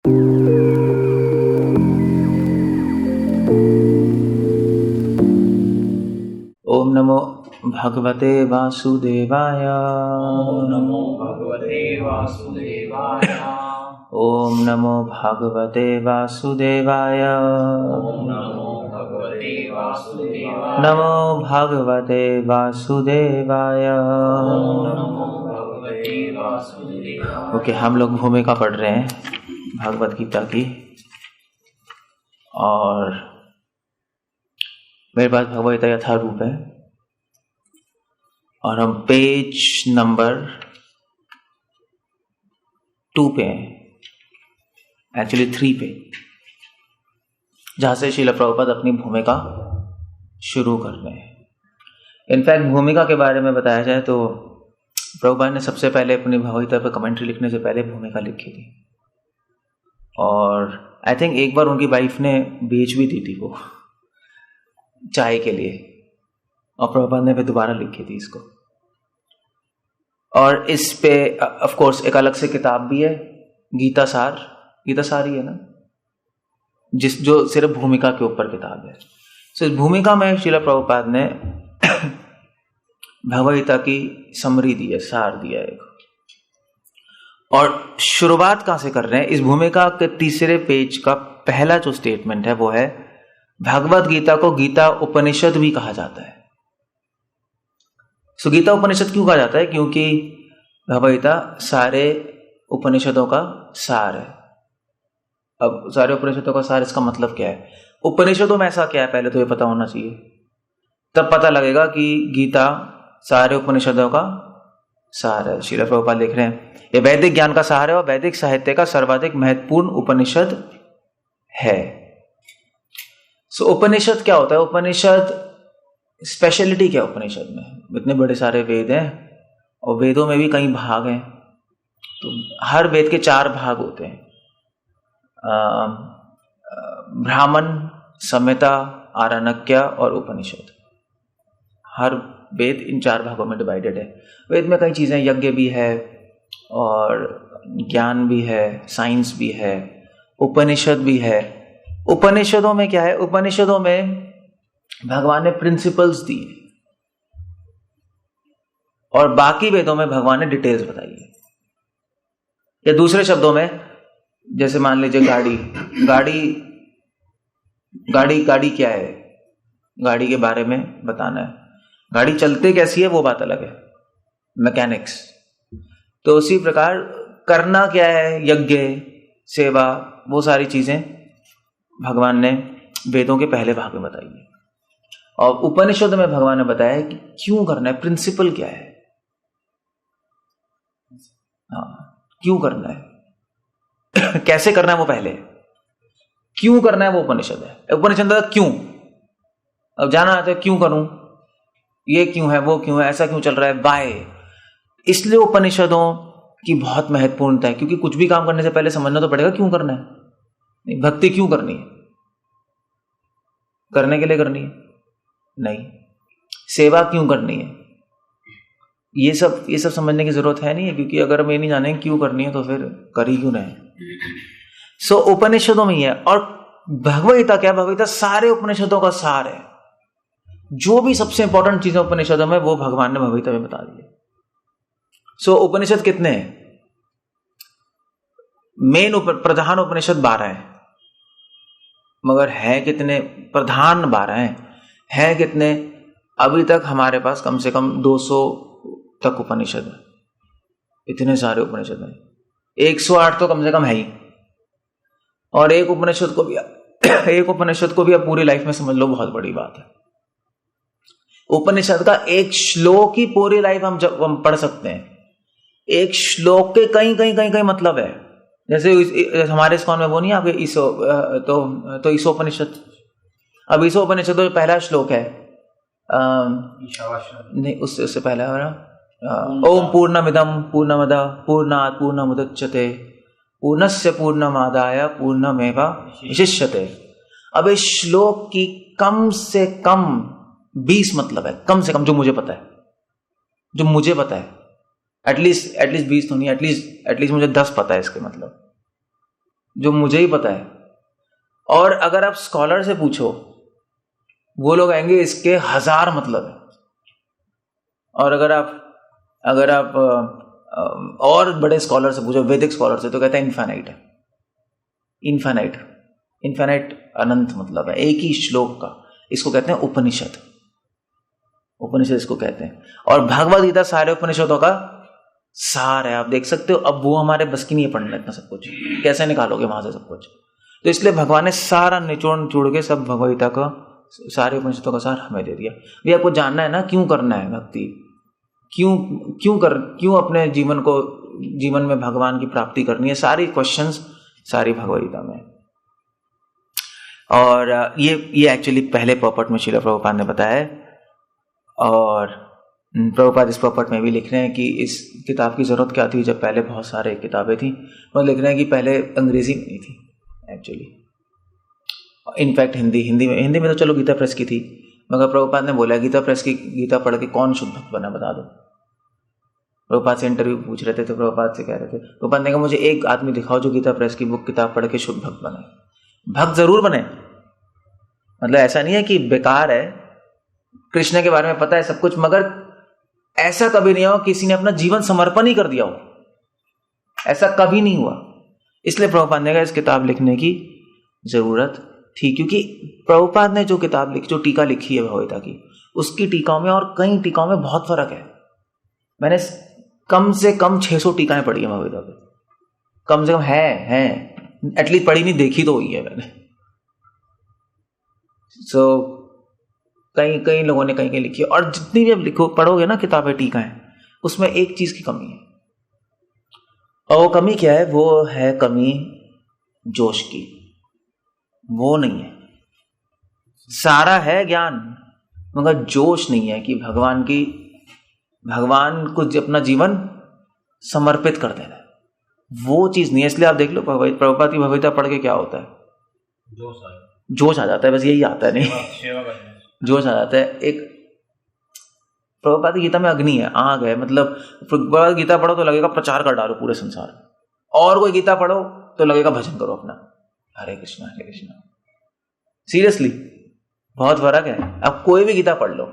ओम नमो भगवते वासुदेवाय। ओम नमो भगवते वासुदेवाय। ओम नमो भगवते वासुदेवाय। ओम नमो भगवते वासुदेवाय। नमो भगवते वासुदेवाय। ओम नमो भगवते वासुदेवाय। ओके, हम लोग भूमिका पढ़ रहे हैं भगवद गीता की, और मेरे पास भगवद गीता यथारूप है और हम पेज नंबर 2 पे हैं, एक्चुअली 3 पे, जहां से श्रील प्रभुपाद अपनी भूमिका शुरू कर रहे हैं। इनफैक्ट भूमिका के बारे में बताया जाए तो प्रभुपाद ने सबसे पहले अपनी भगवद गीता पर कमेंट्री लिखने से पहले भूमिका लिखी थी, और आई थिंक एक बार उनकी वाइफ ने बेच भी दी थी वो चाय के लिए, और प्रभुपाद ने फिर दोबारा लिखी थी इसको। और इस पे ऑफ कोर्स एक अलग से किताब भी है, गीता सार ही है ना, जो सिर्फ भूमिका के ऊपर किताब है। सो इस भूमिका में श्रील प्रभुपाद ने भगवद गीता की समरी दी है, सार दिया है। और शुरुआत कहां से कर रहे हैं? इस भूमिका के तीसरे पेज का पहला जो स्टेटमेंट है वो है, भगवद गीता को गीता उपनिषद भी कहा जाता है। सो गीता उपनिषद क्यों कहा जाता है? क्योंकि भगवद गीता सारे उपनिषदों का सार है। अब सारे उपनिषदों का सार, इसका मतलब क्या है? उपनिषदों में ऐसा क्या है, पहले तो ये पता होना चाहिए, तब पता लगेगा कि गीता सारे उपनिषदों का सार है। श्रील प्रभुपाद लिख रहे हैं, ये वैदिक ज्ञान का सार है और वैदिक साहित्य का सर्वाधिक महत्वपूर्ण उपनिषद है। सो उपनिषद क्या होता है? उपनिषद स्पेशलिटी क्या है उपनिषद में? इतने बड़े सारे वेद हैं और वेदों में भी कई भाग हैं, तो हर वेद के 4 भाग होते हैं, ब्राह्मण, संहिता, आरण्यक और उपनिषद। हर वेद इन 4 भागों में डिवाइडेड है। वेद में कई चीजें, यज्ञ भी है और ज्ञान भी है, साइंस भी है, उपनिषद भी है। उपनिषदों में क्या है? उपनिषदों में भगवान ने प्रिंसिपल्स दिए और बाकी वेदों में भगवान ने डिटेल्स बताई है। या दूसरे शब्दों में, जैसे मान लीजिए गाड़ी क्या है, गाड़ी के बारे में बताना है। गाड़ी चलते कैसी है वो बात अलग है, मैकेनिक्स। तो उसी प्रकार करना क्या है, यज्ञ, सेवा, वो सारी चीजें भगवान ने वेदों के पहले भाग में बताई है। और उपनिषद में भगवान ने बताया कि क्यों करना है, प्रिंसिपल क्या है, क्यों करना है कैसे करना है वो पहले, क्यों करना है वो उपनिषद है। उपनिषद का क्यों, अब जाना आता है क्यों करूं, ये क्यों है, वो क्यों है, ऐसा क्यों चल रहा है, वाय। इसलिए उपनिषदों की बहुत महत्वपूर्णता है, क्योंकि कुछ भी काम करने से पहले समझना तो पड़ेगा क्यों करना है। नहीं, भक्ति क्यों करनी है? करने के लिए करनी है? नहीं। सेवा क्यों करनी है? ये सब समझने की जरूरत है नहीं है, क्योंकि अगर हम ये नहीं जाने क्यों करनी है तो फिर कर ही क्यों रहे। सो उपनिषदों में ही है। और भगवद गीता क्या? भगवद गीता सारे उपनिषदों का सार है। जो भी सबसे इंपॉर्टेंट चीजें उपनिषदों में, वो भगवान ने भगवद गीता में बता दी है। सो उपनिषद कितने हैं? मेन प्रधान उपनिषद 12 है, मगर है कितने? प्रधान 12 है कितने? अभी तक हमारे पास कम से कम 200 तक उपनिषद है। इतने सारे उपनिषद हैं, 108 तो कम से कम है ही। और एक उपनिषद को भी आप पूरी लाइफ में समझ लो, बहुत बड़ी बात है। उपनिषद का एक श्लोक ही पूरी लाइफ हम पढ़ सकते हैं। एक श्लोक के कई मतलब है। जैसे हमारे इस्कॉन में वो नहीं आपके ईशोपनिषद। अब ईशोपनिषद तो पहला श्लोक है, नहीं उससे पहला है ना, ओम पूर्णमिदं पूर्णमदः पूर्णात् पूर्णमुदच्यते पूर्णस्य पूर्णमादाय पूर्णमेवावशिष्यते। अब इस श्लोक की कम से कम 20 मतलब है, कम से कम, जो मुझे पता है, एटलीस्ट 20 तो नहीं, एटलीस्ट मुझे 10 पता है इसके मतलब। जो मुझे ही पता है। और अगर आप स्कॉलर से पूछो, वो लोग आएंगे इसके 1000 मतलब है। और अगर आप और बड़े स्कॉलर से पूछो, वैदिक स्कॉलर से, तो कहते हैं इन्फाइनाइट है। इन्फाइनाइट अनंत मतलब है, एक ही श्लोक का। इसको कहते हैं उपनिषद इसको कहते हैं। और भगवद गीता सारे उपनिषदों का सार है। आप देख सकते हो, अब वो हमारे बस की नहीं है पढ़ना इतना सब कुछ, कैसे निकालोगे वहां से सब कुछ। तो इसलिए भगवान ने सारा निचोड़ के सब भगवद गीता का, सारे उपनिषदों का सार हमें दे दिया। ये आपको जानना है ना, क्यों करना है भक्ति, क्यों अपने जीवन में भगवान की प्राप्ति करनी है, सारी क्वेश्चंस सारी भगवद गीता में। और ये एक्चुअली पहले पर्पट में श्रील प्रभुपाद ने बताया है। और प्रभुपाद इस पर्पट में भी लिख रहे हैं कि इस किताब की जरूरत क्या थी, जब पहले बहुत सारे किताबें थी। वो लिख रहे हैं कि पहले अंग्रेजी में नहीं थी एक्चुअली, इनफैक्ट हिंदी में तो चलो गीता प्रेस की थी, मगर प्रभुपाद ने बोला गीता प्रेस की गीता पढ़ के कौन शुद्ध भक्त बना, बता दो। प्रभुपाद से इंटरव्यू पूछ रहे थे तो प्रभुपाद से कह रहे थे, प्रभुपाद ने कहा मुझे एक आदमी दिखाओ जो गीता प्रेस की बुक किताब पढ़ के शुद्ध भक्त बने। भक्त जरूर बने, मतलब ऐसा नहीं है कि बेकार है, कृष्ण के बारे में पता है सब कुछ, मगर ऐसा कभी नहीं हो किसी ने अपना जीवन समर्पण ही कर दिया हो, ऐसा कभी नहीं हुआ। इसलिए प्रभुपाद ने कहा इस किताब लिखने की जरूरत थी, क्योंकि प्रभुपाद ने जो किताब लिखी, जो टीका लिखी है भगवद की, उसकी टीकाओं में और कई टीकाओं में बहुत फर्क है। मैंने कम से कम 600 टीकाएं पढ़ी है भगवद पे, कम से कम है एटलीस्ट पढ़ी नहीं, देखी तो हुई है मैंने। कई लोगों ने कहीं लिखी है। और जितनी भी आप पढ़ोगे ना किताबें टीकाएं, उसमें एक चीज की कमी है, और वो कमी क्या है, वो है कमी जोश की। वो नहीं है, सारा है ज्ञान मगर जोश नहीं है कि भगवान को अपना जीवन समर्पित कर देना, वो चीज नहीं है। इसलिए आप देख लो प्रभुपाद की भगवद गीता पढ़ के क्या होता है, जोश आ जाता है, बस यही आता है, नहीं जोश आ जाता है। एक प्रभुपाद की गीता में अग्नि है, आग है, मतलब प्रभुपाद गीता पढ़ो तो लगेगा प्रचार कर डालो पूरे संसार में, और कोई गीता पढ़ो तो लगेगा भजन करो अपना, हरे कृष्णा हरे कृष्णा। सीरियसली बहुत फर्क है। अब कोई भी गीता पढ़ लो,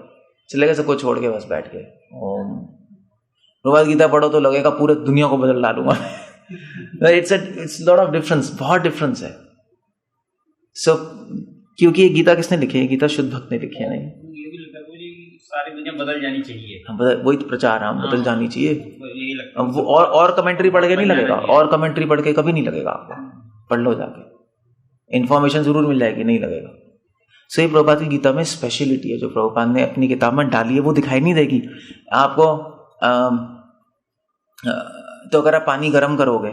चलेगा सबको छोड़ के बस बैठ के ओम। प्रभुपाद गीता पढ़ो तो लगेगा पूरे दुनिया को बदल डालूंगा। इट्स लॉट ऑफ डिफरेंस, बहुत डिफरेंस है। सो क्योंकि ये गीता किसने लिखी है, गीता शुद्ध भक्त ने लिखी है, नहीं सारी दुनिया बदल जानी चाहिए, वही तो प्रचार है, बदल जानी चाहिए। वो और कमेंट्री पढ़ के नहीं लगेगा, और कमेंट्री पढ़ के कभी नहीं लगेगा आपको, पढ़ लो जाके, इंफॉर्मेशन जरूर मिल जाएगी, नहीं लगेगा। सही प्रभुपाद की गीता में स्पेशलिटी है जो प्रभुपाद ने अपनी किताब में डाली है, वो दिखाई नहीं देगी आपको। तो अगर आप पानी गर्म करोगे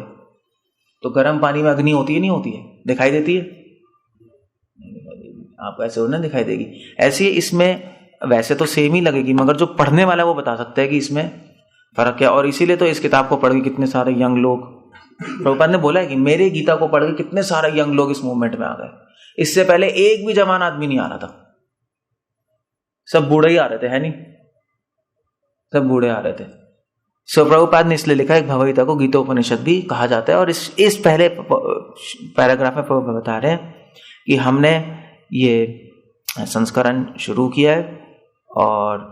तो गर्म पानी में अग्नि होती है, नहीं होती है, दिखाई देती है, आपको ऐसे होना दिखाई देगी। ऐसे ही इसमें वैसे तो सेम ही लगेगी, मगर जो पढ़ने वाला है वो बता सकता है कि इसमें फर्क क्या। और इसीलिए तो इस किताब को पढ़ के कितने सारे यंग लोग, प्रभुपाद ने बोला है कि मेरे गीता को पढ़ के कितने सारे यंग लोग इस मूवमेंट में आ गए। इससे पहले एक भी जवान आदमी नहीं आ रहा था, सब बूढ़े ही आ रहे थे, है नहीं, सब बूढ़े आ रहे थे। सो प्रभुपाद ने इसलिए लिखा है भगवद गीता को गीतोपनिषद भी कहा जाता है। और इस पहले पैराग्राफ में प्रभुपाद बता रहे हैं कि हमने ये संस्करण शुरू किया है और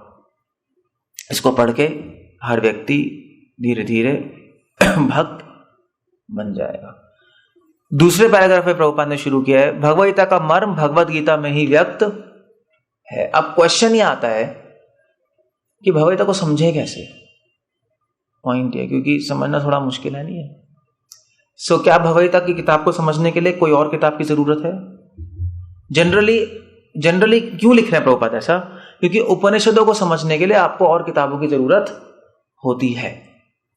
इसको पढ़ के हर व्यक्ति धीरे धीरे भक्त बन जाएगा। दूसरे पैराग्राफ में प्रभुपाद ने शुरू किया है भगवद गीता का मर्म भगवद गीता में ही व्यक्त है। अब क्वेश्चन ये आता है कि भगवद गीता को समझे कैसे, पॉइंट है, क्योंकि समझना थोड़ा मुश्किल है, नहीं है। सो क्या भगवद गीता की किताब को समझने के लिए कोई और किताब की जरूरत है? जनरली क्यों लिख रहे हैं प्रभुपाद ऐसा? क्योंकि उपनिषदों को समझने के लिए आपको और किताबों की जरूरत होती है।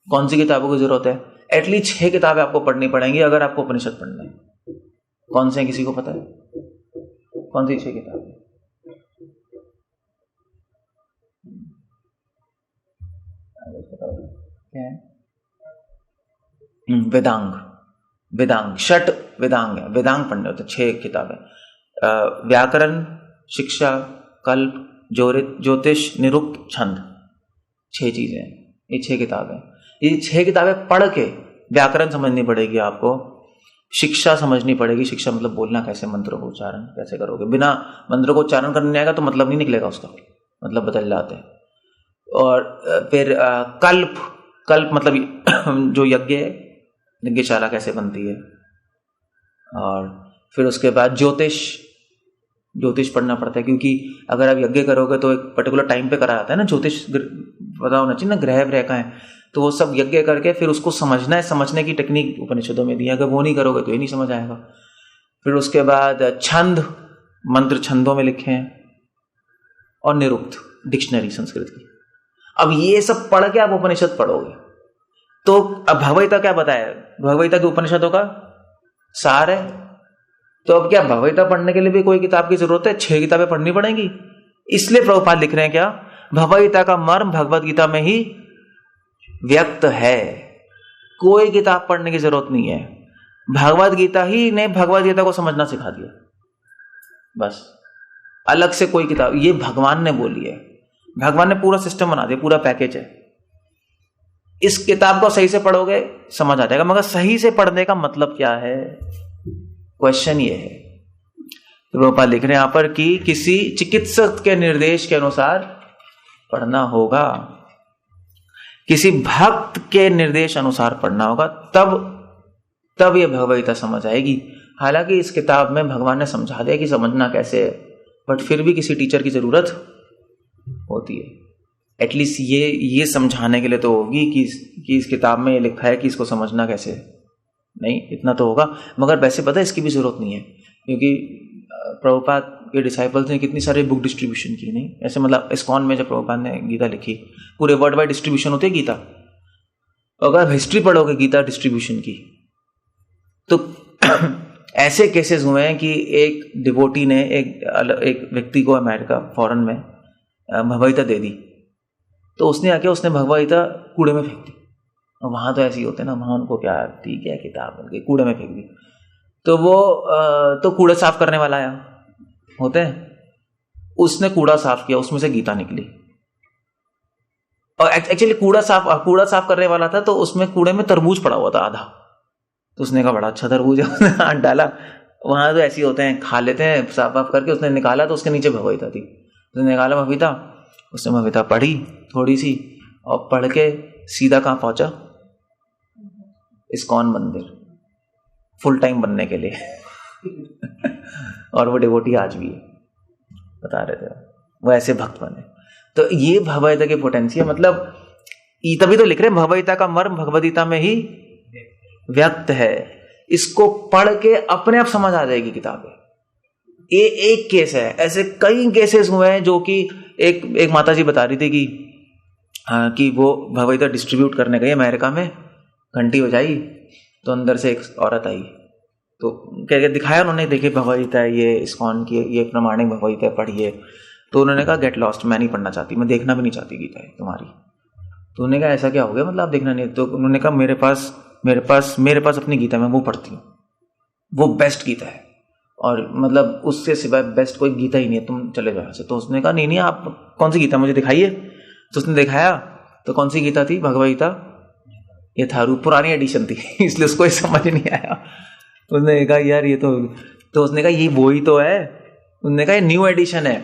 कौन सी किताबों की जरूरत है? एटलीस्ट 6 किताबें आपको पढ़नी पड़ेंगी अगर आपको उपनिषद पढ़ना है। कौन से हैं, किसी को पता है? कौन सी 6 किताबें? क्या है? वेदांग 6 वेदांग है, वेदांग पढ़ने होते 6 किताबें। व्याकरण, शिक्षा, कल्प, ज्योतिष, निरुक्त, छंद, 6 चीजें, ये 6 किताबें। ये 6 किताबें पढ़ के व्याकरण समझनी पड़ेगी आपको, शिक्षा समझनी पड़ेगी। शिक्षा मतलब बोलना कैसे, मंत्रों को उच्चारण कैसे करोगे। बिना मंत्रों को उच्चारण करने आएगा तो मतलब नहीं निकलेगा, उसका मतलब बदल जाते हैं। और फिर कल्प मतलब जो यज्ञ है, यज्ञशाला कैसे बनती है। और फिर उसके बाद ज्योतिष पढ़ना पड़ता है, क्योंकि अगर आप यज्ञ करोगे तो एक पर्टिकुलर टाइम पे करा जाता है ना। ज्योतिष पता होना चाहिए ना, ग्रह व्रह का है, तो वो सब यज्ञ करके फिर उसको समझना है। समझने की टेक्निक उपनिषदों में दी है, अगर वो नहीं करोगे तो ये नहीं समझ आएगा। फिर उसके बाद छंद, मंत्र छंदों में लिखे हैं, और निरुक्त डिक्शनरी संस्कृत की। अब ये सब पढ़ के आप उपनिषद पढ़ोगे तो अब भगवद्गीता क्या बताया, भगवद्गीता के उपनिषदों का सार है। तो अब क्या भगवद्गीता पढ़ने के लिए भी कोई किताब की जरूरत है? 6 किताबें पढ़नी पड़ेंगी। इसलिए प्रभुपाद लिख रहे हैं क्या, भगवद्गीता का मर्म भगवद गीता में ही व्यक्त है, कोई किताब पढ़ने की जरूरत नहीं है। भगवद गीता ही ने भगवद गीता को समझना सिखा दिया, बस। अलग से कोई किताब, ये भगवान ने बोली है, भगवान ने पूरा सिस्टम बना दिया, पूरा पैकेज है। इस किताब को सही से पढ़ोगे समझ आ जाएगा। मगर सही से पढ़ने का मतलब क्या है, क्वेश्चन ये है। तो प्रभुपाद लिख रहे हैं यहां पर कि किसी चिकित्सक के निर्देश के अनुसार पढ़ना होगा, किसी भक्त के निर्देश अनुसार पढ़ना होगा, तब ये भगवद्गीता समझ आएगी। हालांकि इस किताब में भगवान ने समझा दिया कि समझना कैसे है, बट फिर भी किसी टीचर की जरूरत होती है। एटलीस्ट ये समझाने के लिए तो होगी कि इस किताब में ये लिखा है कि इसको समझना कैसे है। नहीं, इतना तो होगा। मगर वैसे पता है इसकी भी जरूरत नहीं है, क्योंकि प्रभुपाद के डिसाइपल्स ने कितनी सारी बुक डिस्ट्रीब्यूशन की। नहीं ऐसे मतलब इस्कॉन में जब प्रभुपाद ने गीता लिखी, पूरे वर्ल्ड वाइड डिस्ट्रीब्यूशन होती है गीता। अगर हिस्ट्री पढ़ोगे गीता डिस्ट्रीब्यूशन की तो ऐसे केसेस हुए हैं कि एक डिवोटी ने एक व्यक्ति को अमेरिका फॉरेन में भगवद्गीता दे दी, तो उसने भगवद्गीता कूड़े में फेंक दी। और वहां तो ऐसे ही होते ना, वहां उनको क्या, ठीक है किताब बन गई, कूड़े में फेंक दी। तो वो तो कूड़े साफ करने वाला आया, होते हैं, उसने कूड़ा साफ किया, उसमें से गीता निकली। और एक्चुअली कूड़ा साफ करने वाला था, तो उसमें कूड़े में तरबूज पड़ा हुआ था आधा। तो उसने कहा बड़ा अच्छा तरबूज है, उसने हाथ डाला। वहां तो ऐसे ही होते हैं, खा लेते हैं साफ करके। उसने निकाला तो उसके नीचे भगवद्गीता थी, उसने निकाला भगवद्गीता, उसने भगवद्गीता पढ़ी थोड़ी सी, और पढ़ के सीधा कहाँ पहुंचा, इस्कॉन मंदिर फुल टाइम बनने के लिए। और वो डिवोटी आज भी है, बता रहे थे वो ऐसे भक्त बने। तो ये भगवद्गीता की पोटेंशियल, मतलब तभी तो लिख रहे हैं भगवद्गीता का मर्म भगवद्गीता में ही व्यक्त है। इसको पढ़ के अपने आप समझ आ जाएगी किताबें। ये एक केस है, ऐसे कई केसेस हुए हैं जो कि एक माता जी बता रही थी कि वो भगवद्गीता डिस्ट्रीब्यूट करने गई अमेरिका में, घंटी बजाई तो अंदर से एक औरत आई, तो क्या दिखाया उन्होंने, देखे भगवद्गीता ये इस्कॉन की, ये प्रमाणिक भगवद्गीता पढ़िए। तो उन्होंने कहा गेट लॉस्ट, मैं नहीं पढ़ना चाहती, मैं देखना भी नहीं चाहती गीता है तुम्हारी। तो उन्होंने कहा ऐसा क्या हो गया, मतलब आप देखना नहीं? तो उन्होंने कहा मेरे पास अपनी गीता में वो पढ़ती हूँ, वो बेस्ट गीता है, और मतलब उससे सिवाय बेस्ट कोई गीता ही नहीं है, तुम चले जाओ से। तो उसने कहा नहीं आप कौन सी गीता मुझे दिखाइए। तो उसने दिखाया, तो कौन सी गीता थी, भगवद्गीता ये थारू पुरानी एडिशन थी, इसलिए उसको ये समझ नहीं आया। उसने कहा यार ये तो उसने कहा ये वो ही तो है। उसने कहा ये न्यू एडिशन है।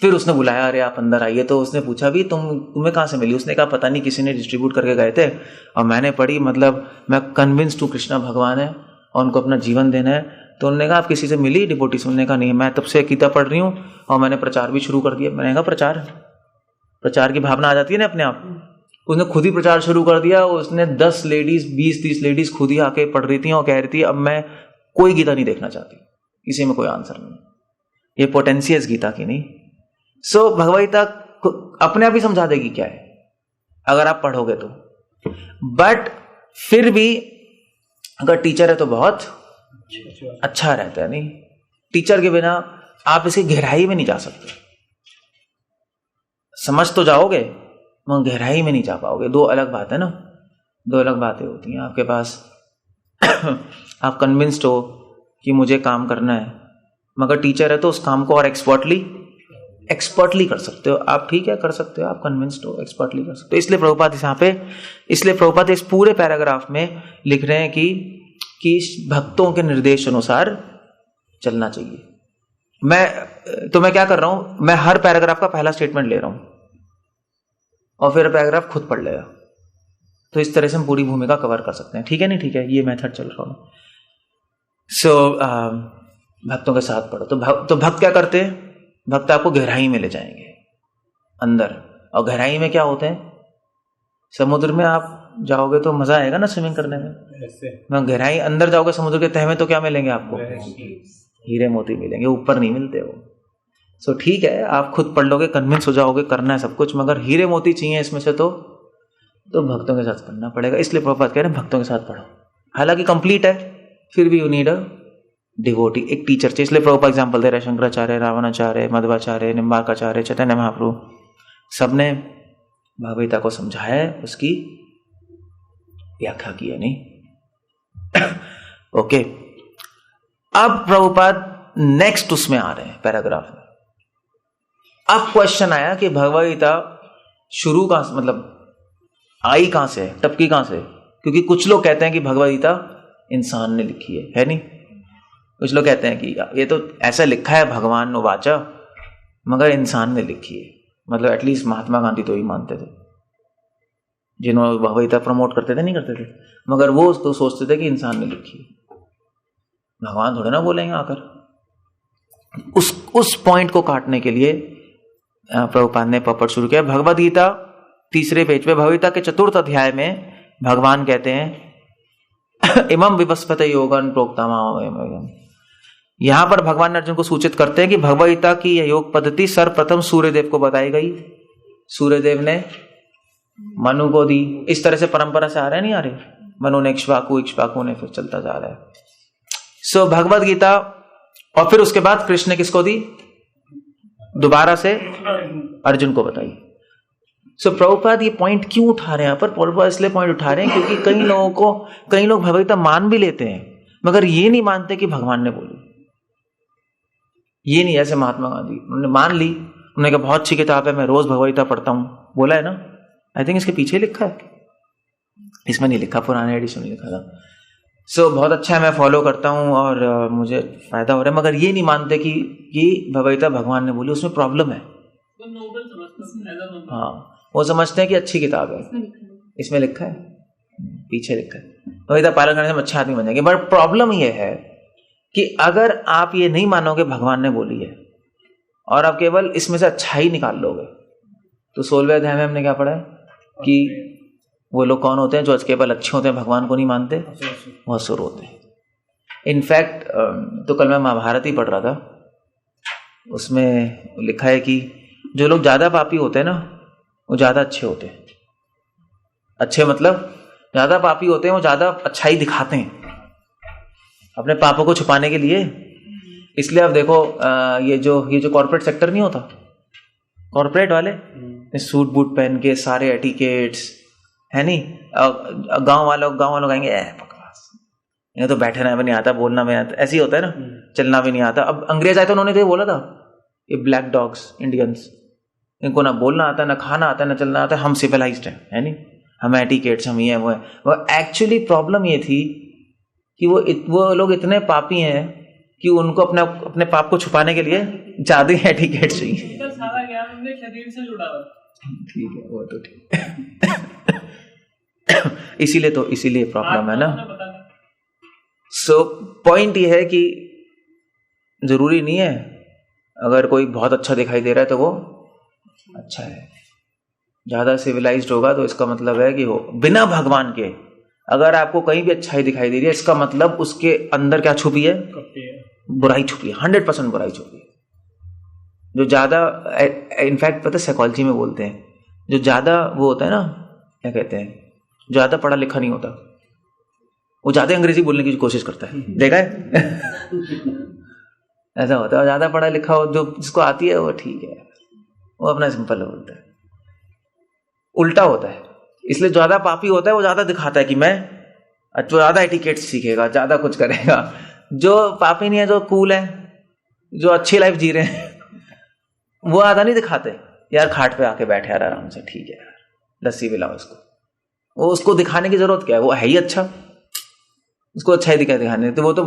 फिर उसने बुलाया, अरे आप अंदर आइए। तो उसने पूछा भी तुम्हें कहाँ से मिली? उसने कहा पता नहीं, किसी ने डिस्ट्रीब्यूट करके गए थे और मैंने पढ़ी, मतलब मैं कन्विंस्ड हूँ कृष्णा भगवान है और उनको अपना जीवन देना है। तो उन्होंने कहा आप किसी से मिली डिवोटी से? उन्होंने कहा नहीं, मैं तब से गीता पढ़ रही हूँ और मैंने प्रचार भी शुरू कर दिया। मैंने कहा प्रचार की भावना आ जाती है ना अपने आप। उसने खुद ही प्रचार शुरू कर दिया। उसने 10 लेडीज 20-30 लेडीज खुद ही आके पढ़ रही थी और कह रही थी अब मैं कोई गीता नहीं देखना चाहती, किसी में कोई आंसर नहीं। ये पोटेंशियल गीता की नहीं। सो भगवद्गीता अपने आप ही समझा देगी क्या है अगर आप पढ़ोगे तो। बट फिर भी अगर टीचर है तो बहुत अच्छा रहता है। नहीं, टीचर के बिना आप इसकी गहराई में नहीं जा सकते। समझ तो जाओगे मगर गहराई में नहीं जा पाओगे। दो अलग बात है ना, दो अलग बातें होती हैं। आपके पास आप कन्विंस्ड हो कि मुझे काम करना है, मगर टीचर है तो उस काम को और एक्सपर्टली कर सकते हो आप। ठीक है, कर सकते हो, आप कन्विंस्ड हो, एक्सपर्टली कर सकते हो। इसलिए प्रभुपाद इस पूरे पैराग्राफ में लिख रहे हैं कि कि भक्तों के निर्देश अनुसार चलना चाहिए। मैं क्या कर रहा हूं, मैं हर पैराग्राफ का पहला स्टेटमेंट ले रहा हूं और फिर पैराग्राफ खुद पढ़ लेगा। तो इस तरह से हम पूरी भूमिका कवर कर सकते हैं। ठीक है नहीं ठीक है, ये मेथड चल रहा हूं। सो भक्तों के साथ पढ़ो। तो भक्त क्या करते हैं, भक्त आपको गहराई में ले जाएंगे अंदर। और गहराई में क्या होते हैं, समुद्र में आप जाओगे तो मजा आएगा ना स्विमिंग करने में। गहराई अंदर जाओगे समुद्र के तह में तो क्या मिलेंगे आपको, हीरे मोती मिलेंगे, ऊपर नहीं मिलते वो। सो ठीक है, आप खुद पढ़ लोगे, कन्विंस हो जाओगे, करना है सब कुछ, मगर हीरे मोती चाहिए इसमें से तो भक्तों के साथ पढ़ना पड़ेगा। इसलिए प्रभुपाद कह रहे हैं भक्तों के साथ पढ़ो। हालांकि कंप्लीट है, फिर भी यू नीड अ डिवोटी, एक टीचर चाहिए। इसलिए प्रभुपाद एग्जाम्पल दे रहे, शंकराचार्य, रावणाचार्य, मध्वाचार्य, निम्बार्काचार्य, चैतन्य महाप्रभु, सबने भगवद्गीता को समझाया है, उसकी व्याख्या की है। नहीं ओके। अब प्रभुपाद नेक्स्ट उसमें आ रहे हैं पैराग्राफ में। अब क्वेश्चन आया कि भगवद्गीता शुरू कहां से, मतलब आई कहां से, टपकी कहां से? क्योंकि कुछ लोग कहते हैं कि भगवद्गीता इंसान ने लिखी है नहीं? कुछ लोग कहते हैं कि ये तो ऐसा लिखा है भगवान वाचा, मगर इंसान ने लिखी है। मतलब एटलीस्ट महात्मा गांधी तो ही मानते थे, जिन्होंने भगवद्गीता प्रमोट करते थे, नहीं करते थे, मगर वो तो सोचते थे कि इंसान ने लिखी है, भगवान थोड़े ना बोलेंगे आकर। उस पॉइंट को काटने के लिए प्रभुपाद ने पपट शुरू किया। भगवद गीता 3 पेज पे, भगवद्गीता के 4th अध्याय में भगवान कहते हैं इमं विवस्वते योगन प्रोक्तम। यहां पर भगवान अर्जुन को सूचित करते हैं कि भगवद्गीता की यह योग पद्धति सर्वप्रथम सूर्यदेव को बताई गई। सूर्यदेव ने मनु को दी। इस तरह से परंपरा से आ रहे नहीं आ रहे, मनु ने इक्ष्वाकु ने, फिर चलता जा रहा है। सो भगवद गीता, और फिर उसके बाद कृष्ण ने किसको दी, दोबारा से अर्जुन को बताई। सो प्रभुपाद ये पॉइंट क्यों उठा रहे हैं यहाँ पर? प्रभुपाद इसलिए पॉइंट उठा रहे हैं क्योंकि कई लोग भगवद्गीता मान भी लेते हैं, मगर ये नहीं मानते कि भगवान ने बोली। ये नहीं, ऐसे महात्मा गांधी उन्होंने मान ली, उन्होंने कहा बहुत अच्छी किताब है, मैं रोज भगवद्गीता पढ़ता हूं, बोला है ना। आई थिंक इसके पीछे लिखा है, इसमें नहीं लिखा, पुराने एडिशन में लिखा था। सो बहुत अच्छा है, मैं फॉलो करता हूं और मुझे फायदा हो रहा है, मगर ये नहीं मानते कि भगवद्गीता भगवान ने बोली, उसमें प्रॉब्लम है। हाँ, वो समझते हैं कि अच्छी किताब है, इसमें लिखा है, पीछे लिखा है, भगवद्गीता पालन करने से हम अच्छे आदमी बन जाएंगे। बट प्रॉब्लम ये है कि अगर आप ये नहीं मानोगे भगवान ने बोली है और आप केवल इसमें से अच्छा ही निकाल लोगे, तो 16वें अध्याय में हमने क्या पढ़ा है कि वो लोग कौन होते हैं जो केवल अच्छे होते हैं, भगवान को नहीं मानते, वो असुर होते हैं। इनफैक्ट तो कल मैं महाभारत ही पढ़ रहा था, उसमें लिखा है कि जो लोग ज्यादा पापी होते हैं ना, वो ज्यादा अच्छे होते हैं। अच्छे मतलब ज्यादा पापी होते हैं, वो ज्यादा अच्छाई दिखाते हैं अपने पापों को छुपाने के लिए। इसलिए आप देखो ये जो कॉर्पोरेट सेक्टर नहीं होता, कॉर्पोरेट वाले सूट बूट पहन के सारे एटिकेट्स है नहीं, गांव वालों कहेंगे बकवास, इन्हें तो बैठना भी नहीं आता, बोलना भी नहीं आता, ऐसे ही होता है ना, चलना भी नहीं आता। अब अंग्रेज आए तो उन्होंने तो ये बोला था, ये ब्लैक डॉग्स इंडियंस, इनको ना बोलना आता, ना खाना आता, ना चलना आता, हम सिविलाइज्ड है नहीं, हम एटिकेट्स, हम ये वो है। वो एक्चुअली प्रॉब्लम ये थी कि वो लोग इतने पापी हैं कि उनको अपने पाप को छुपाने के लिए ज्यादा एटिकेट चाहिए। सारा ज्ञान उनके शरीर से जुड़ा हुआ। ठीक है, वो तो ठीक इसीलिए प्रॉब्लम है ना। सो पॉइंट ये है कि जरूरी नहीं है अगर कोई बहुत अच्छा दिखाई दे रहा है तो वो अच्छा है। ज्यादा सिविलाइज्ड होगा तो इसका मतलब है कि वो बिना भगवान के, अगर आपको कहीं भी अच्छाई दिखाई दे रही है, इसका मतलब उसके अंदर क्या छुपी है, बुराई छुपी है, 100% बुराई छुपी है। जो ज्यादा, इनफैक्ट पता है साइकोलॉजी में बोलते हैं, जो ज्यादा वो होता है ना, क्या कहते हैं, ज्यादा पढ़ा लिखा नहीं होता, वो ज्यादा अंग्रेजी बोलने की कोशिश करता है, देखा है ऐसा होता है। ज्यादा पढ़ा लिखा हो, जो जिसको आती है वो ठीक है, वो अपना सिंपल बोलता है। उल्टा होता है, इसलिए ज्यादा पापी होता है, वो ज्यादा दिखाता है कि मैं, जो ज्यादा एटिकेट सीखेगा, ज्यादा कुछ करेगा। जो पापी नहीं है, जो कूल है, जो अच्छी लाइफ जी रहे हैं, वो आधा नहीं दिखाते, यार खाट पे आके बैठे यार आराम से, ठीक है यार लस्सी पिलाओ इसको। वो उसको दिखाने की जरूरत क्या है, वो है ही अच्छा, उसको अच्छाई दिखाने, तो वो तो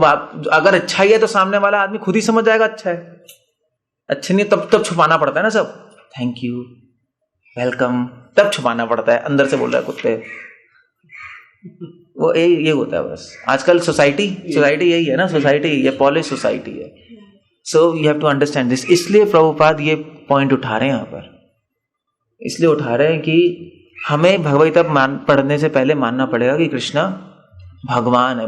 अगर अच्छाई है तो सामने वाला आदमी खुद ही समझ जाएगा अच्छा है, अच्छे नहीं तब छुपाना पड़ता है ना सब, थैंक यू वेलकम, तब छुपाना पड़ता है, अंदर से बोल रहा है कुत्ते, वो ये होता है बस। आजकल सोसाइटी यही है ना, सोसाइटी ये पॉलिश सोसाइटी है। So you have to understand this. इसलिए प्रभुपाद ये पॉइंट उठा रहे हैं यहाँ पर, इसलिए उठा रहे हैं कि हमें भगवद्गीता पढ़ने से पहले मानना पड़ेगा कि कृष्णा भगवान है।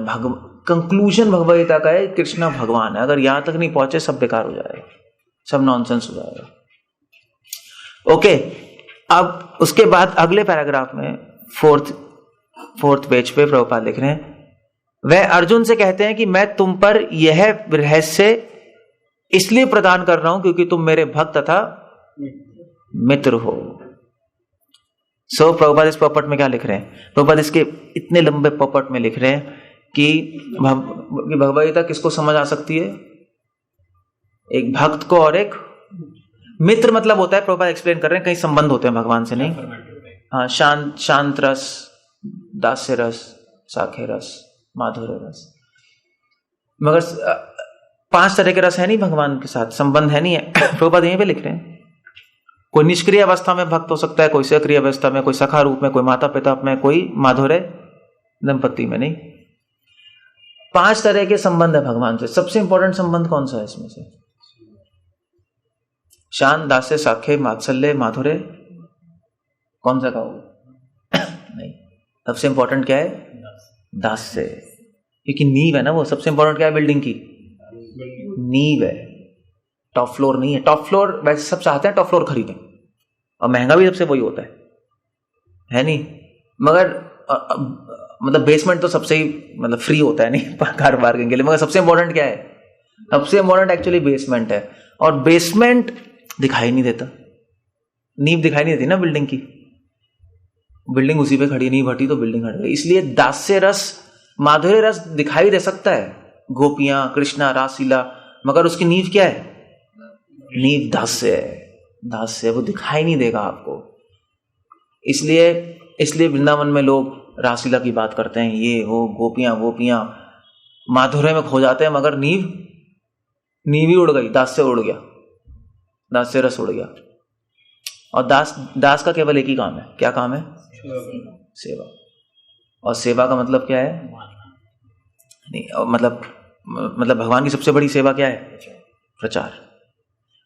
कंक्लूजन भगवद्गीता का है कृष्णा भगवान है। अगर यहां तक नहीं पहुंचे सब बेकार हो जाएगा, सब नॉनसेंस हो जाएगा। ओके, अब उसके बाद अगले पैराग्राफ में फोर्थ पेज पे प्रभुपाद लिख रहे हैं, वह अर्जुन से कहते हैं कि मैं तुम पर यह रहस्य इसलिए प्रदान कर रहा हूं क्योंकि तुम मेरे भक्त तथा मित्र हो। सो प्रभुपाद इस पॉपट में क्या लिख रहे हैं? प्रभुपाद इसके इतने लंबे पॉपट में लिख रहे हैं कि भगवद्गीता किसको समझ आ सकती है? एक भक्त को और एक मित्र। मतलब होता है, प्रभुपाद एक्सप्लेन कर रहे हैं, कई संबंध होते हैं भगवान से, नहीं? हाँ, शांत रस, दास्य रस, साखे रस, माधुर्य रस। मगर 5 तरह के रस है नहीं भगवान के साथ, संबंध है नहीं है। प्रभुपाद यहीं पे लिख रहे हैं, कोई निष्क्रिय अवस्था में भक्त हो सकता है, कोई सक्रिय अवस्था में, कोई सखा रूप में, कोई माता पिता में, कोई माधुर्य दंपति में। नहीं, 5 तरह के संबंध है भगवान से। सबसे इंपॉर्टेंट संबंध कौन सा है इसमें से? शांत, दास्य, साखे, मात्सल्य, माधुर्य, कौन सा कहोगे? नहीं, सबसे इंपॉर्टेंट क्या है? दास्य, क्योंकि नींव है ना वो। सबसे इंपॉर्टेंट क्या है बिल्डिंग की? नींव है, टॉप फ्लोर नहीं है। टॉप फ्लोर वैसे सब चाहते हैं टॉप फ्लोर खरीदें, और महंगा भी सबसे वही होता है नहीं? मगर मतलब बेसमेंट तो सबसे ही मतलब फ्री होता है नहीं कार पार्किंग के लिए। मगर सबसे इंपॉर्टेंट क्या है? सबसे इंपॉर्टेंट एक्चुअली बेसमेंट है, और बेसमेंट दिखाई नहीं देता, नींव दिखाई नहीं देती ना बिल्डिंग की। बिल्डिंग उसी पे खड़ी, नींव हटी तो बिल्डिंग हट गई। इसलिए दास्य रस, माधुर्य रस दिखाई दे सकता है, गोपियां, कृष्णा, रासलीला, मगर उसकी नींव क्या है? नींव दास्य है, दास्य, वो दिखाई नहीं देगा आपको। इसलिए वृंदावन में लोग रासलीला की बात करते हैं, ये वो गोपियां माधुर्य में खो जाते हैं, मगर नींव ही उड़ गई, दास्य उड़ गया, दास्य रस उड़ गया। और दास का केवल एक ही काम है। क्या काम है? सेवा। और सेवा का मतलब क्या है? नहीं, मतलब भगवान की सबसे बड़ी सेवा क्या है? प्रचार।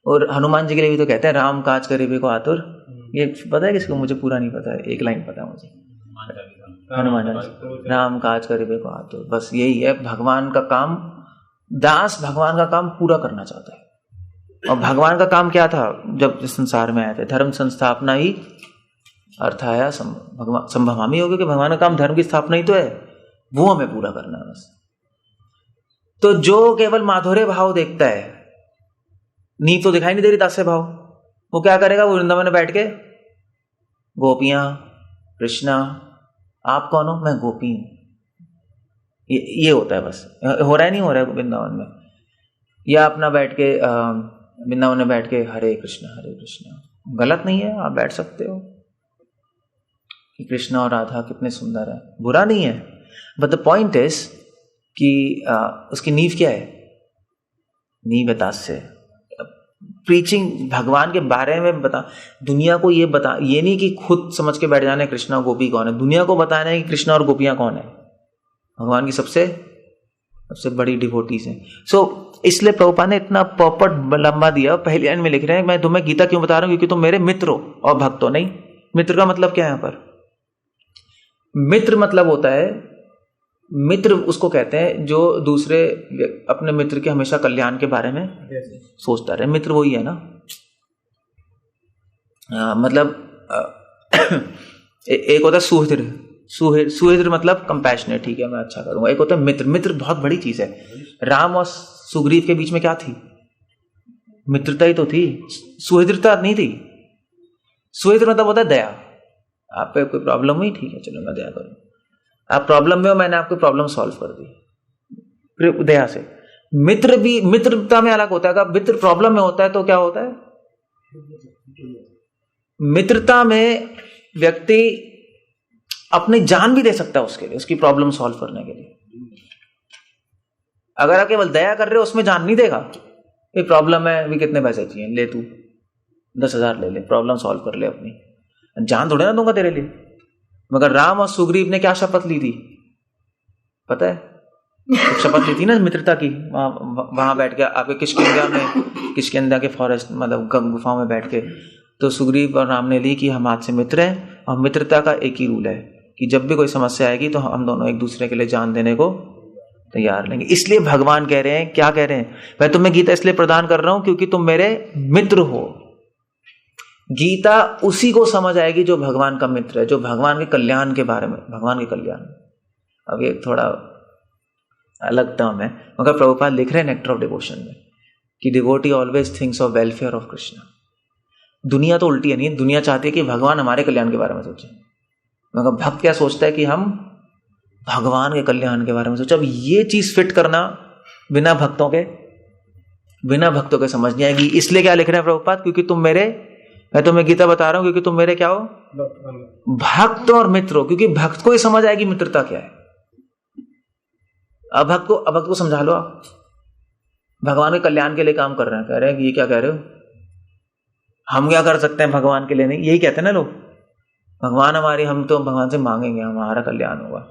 और हनुमान जी के लिए भी तो कहते हैं राम काज करिबे को आतुर। ये पता है किसको? मुझे पूरा नहीं पता है, एक लाइन पता है मुझे, हनुमान जी, राम काज करिबे को आतुर। बस यही है भगवान का काम। दास भगवान का काम पूरा करना चाहता है। और भगवान का काम क्या था जब संसार में आए थे? धर्म संस्थापना ही अर्थाया संभवामी हो गया, कि भगवान का काम धर्म की स्थापना ही तो है, वो हमें पूरा करना है बस। तो जो केवल माधुर्य भाव देखता है, नींव तो दिखाई नहीं दे रही दास्य भाव, वो क्या करेगा? वो वृंदावन में बैठ के गोपियां, कृष्णा, आप कौन हो? मैं गोपी हूं। ये होता है बस। हो रहा है नहीं हो रहा है वृंदावन में? या अपना बैठ के वृंदावन में बैठ के हरे कृष्णा। गलत नहीं है, आप बैठ सकते हो कि कृष्णा और राधा कितने सुंदर है, बुरा नहीं है। बट द पॉइंट इज कि उसकी नींव क्या है? नींव है दास्य। प्रीचिंग भगवान के बारे में बता, दुनिया को ये नहीं कि खुद समझ के बैठ जाने कृष्णा और गोपी कौन है। दुनिया को बताना है कि कृष्णा और गोपियां कौन है, भगवान की सबसे बड़ी डिवोटीज हैं। सो इसलिए प्रभुपाद ने इतना पॉपट लंबा दिया। पहली लाइन में लिख रहे हैं, मैं तुम्हें गीता क्यों बता रहा हूं? क्योंकि तुम मेरे मित्र हो और भक्त हो। नहीं, मित्र का मतलब क्या है यहाँ पर? मित्र मतलब होता है, मित्र उसको कहते हैं जो दूसरे अपने मित्र के हमेशा कल्याण के बारे में सोचता रहे। मित्र वही है ना। मतलब एक होता है सुहृद मतलब कंपैशनेट, ठीक है मैं अच्छा करूंगा। एक होता है मित्र बहुत बड़ी चीज है। राम और सुग्रीव के बीच में क्या थी? मित्रता ही तो थी, सुहृदता नहीं थी। सुहृद मतलब होता है दया। आप पे कोई प्रॉब्लम हुई, ठीक है चलो मैं दया करूं। आप प्रॉब्लम में हो, मैंने आपकी प्रॉब्लम सॉल्व कर दी फिर दया से। मित्र भी मित्रता में अलग होता है। अगर मित्र प्रॉब्लम में होता है तो क्या होता है? मित्रता में व्यक्ति अपनी जान भी दे सकता है उसके लिए, उसकी प्रॉब्लम सॉल्व करने के लिए। अगर आप केवल दया कर रहे हो उसमें जान नहीं देगा। ये प्रॉब्लम है, अभी कितने पैसे चाहिए, ले तू 10,000 ले ले, प्रॉब्लम सॉल्व कर ले अपनी, जान थोड़े ना दूंगा तेरे लिए। मगर राम और सुग्रीव ने क्या शपथ ली थी पता है? शपथ ली थी ना मित्रता की, वहां बैठ के आपके किष्किंधा के फॉरेस्ट मतलब गुफाओं में बैठ के, तो सुग्रीव और राम ने ली कि हम आज से मित्र हैं और मित्रता का एक ही रूल है कि जब भी कोई समस्या आएगी तो हम दोनों एक दूसरे के लिए जान देने को तैयार लेंगे। इसलिए भगवान कह रहे हैं, क्या कह रहे हैं, मैं तुम्हें गीता इसलिए प्रदान कर रहा हूं क्योंकि तुम मेरे मित्र हो। गीता उसी को समझ आएगी जो भगवान का मित्र है, जो भगवान के कल्याण के बारे में, भगवान के कल्याण। अब ये थोड़ा अलग टर्म है, मगर प्रभुपाद लिख रहे हैं नेक्टर ऑफ डिवोशन में कि devotee always thinks of welfare of Krishna. दुनिया तो उल्टी है, नहीं, दुनिया चाहती है कि भगवान हमारे कल्याण के बारे में सोचे, मगर भक्त क्या सोचता है कि हम भगवान के कल्याण के बारे में सोचे। अब ये चीज फिट करना बिना भक्तों के समझ नहीं आएगी। इसलिए क्या लिख रहे हैं प्रभुपाद, क्योंकि तुम मेरे, मैं तुम्हें गीता बता रहा हूं क्योंकि तुम मेरे क्या हो, भक्त और मित्र हो। क्योंकि भक्त को ही समझ आएगी मित्रता क्या है। अभक्त को समझा लो आप, भगवान के कल्याण के लिए काम कर रहे हैं, कह रहे हैं कि ये क्या कह रहे हो, हम क्या कर सकते हैं भगवान के लिए, नहीं, यही कहते हैं ना लोग, भगवान हमारी, हम तो भगवान से मांगेंगे हमारा कल्याण होगा।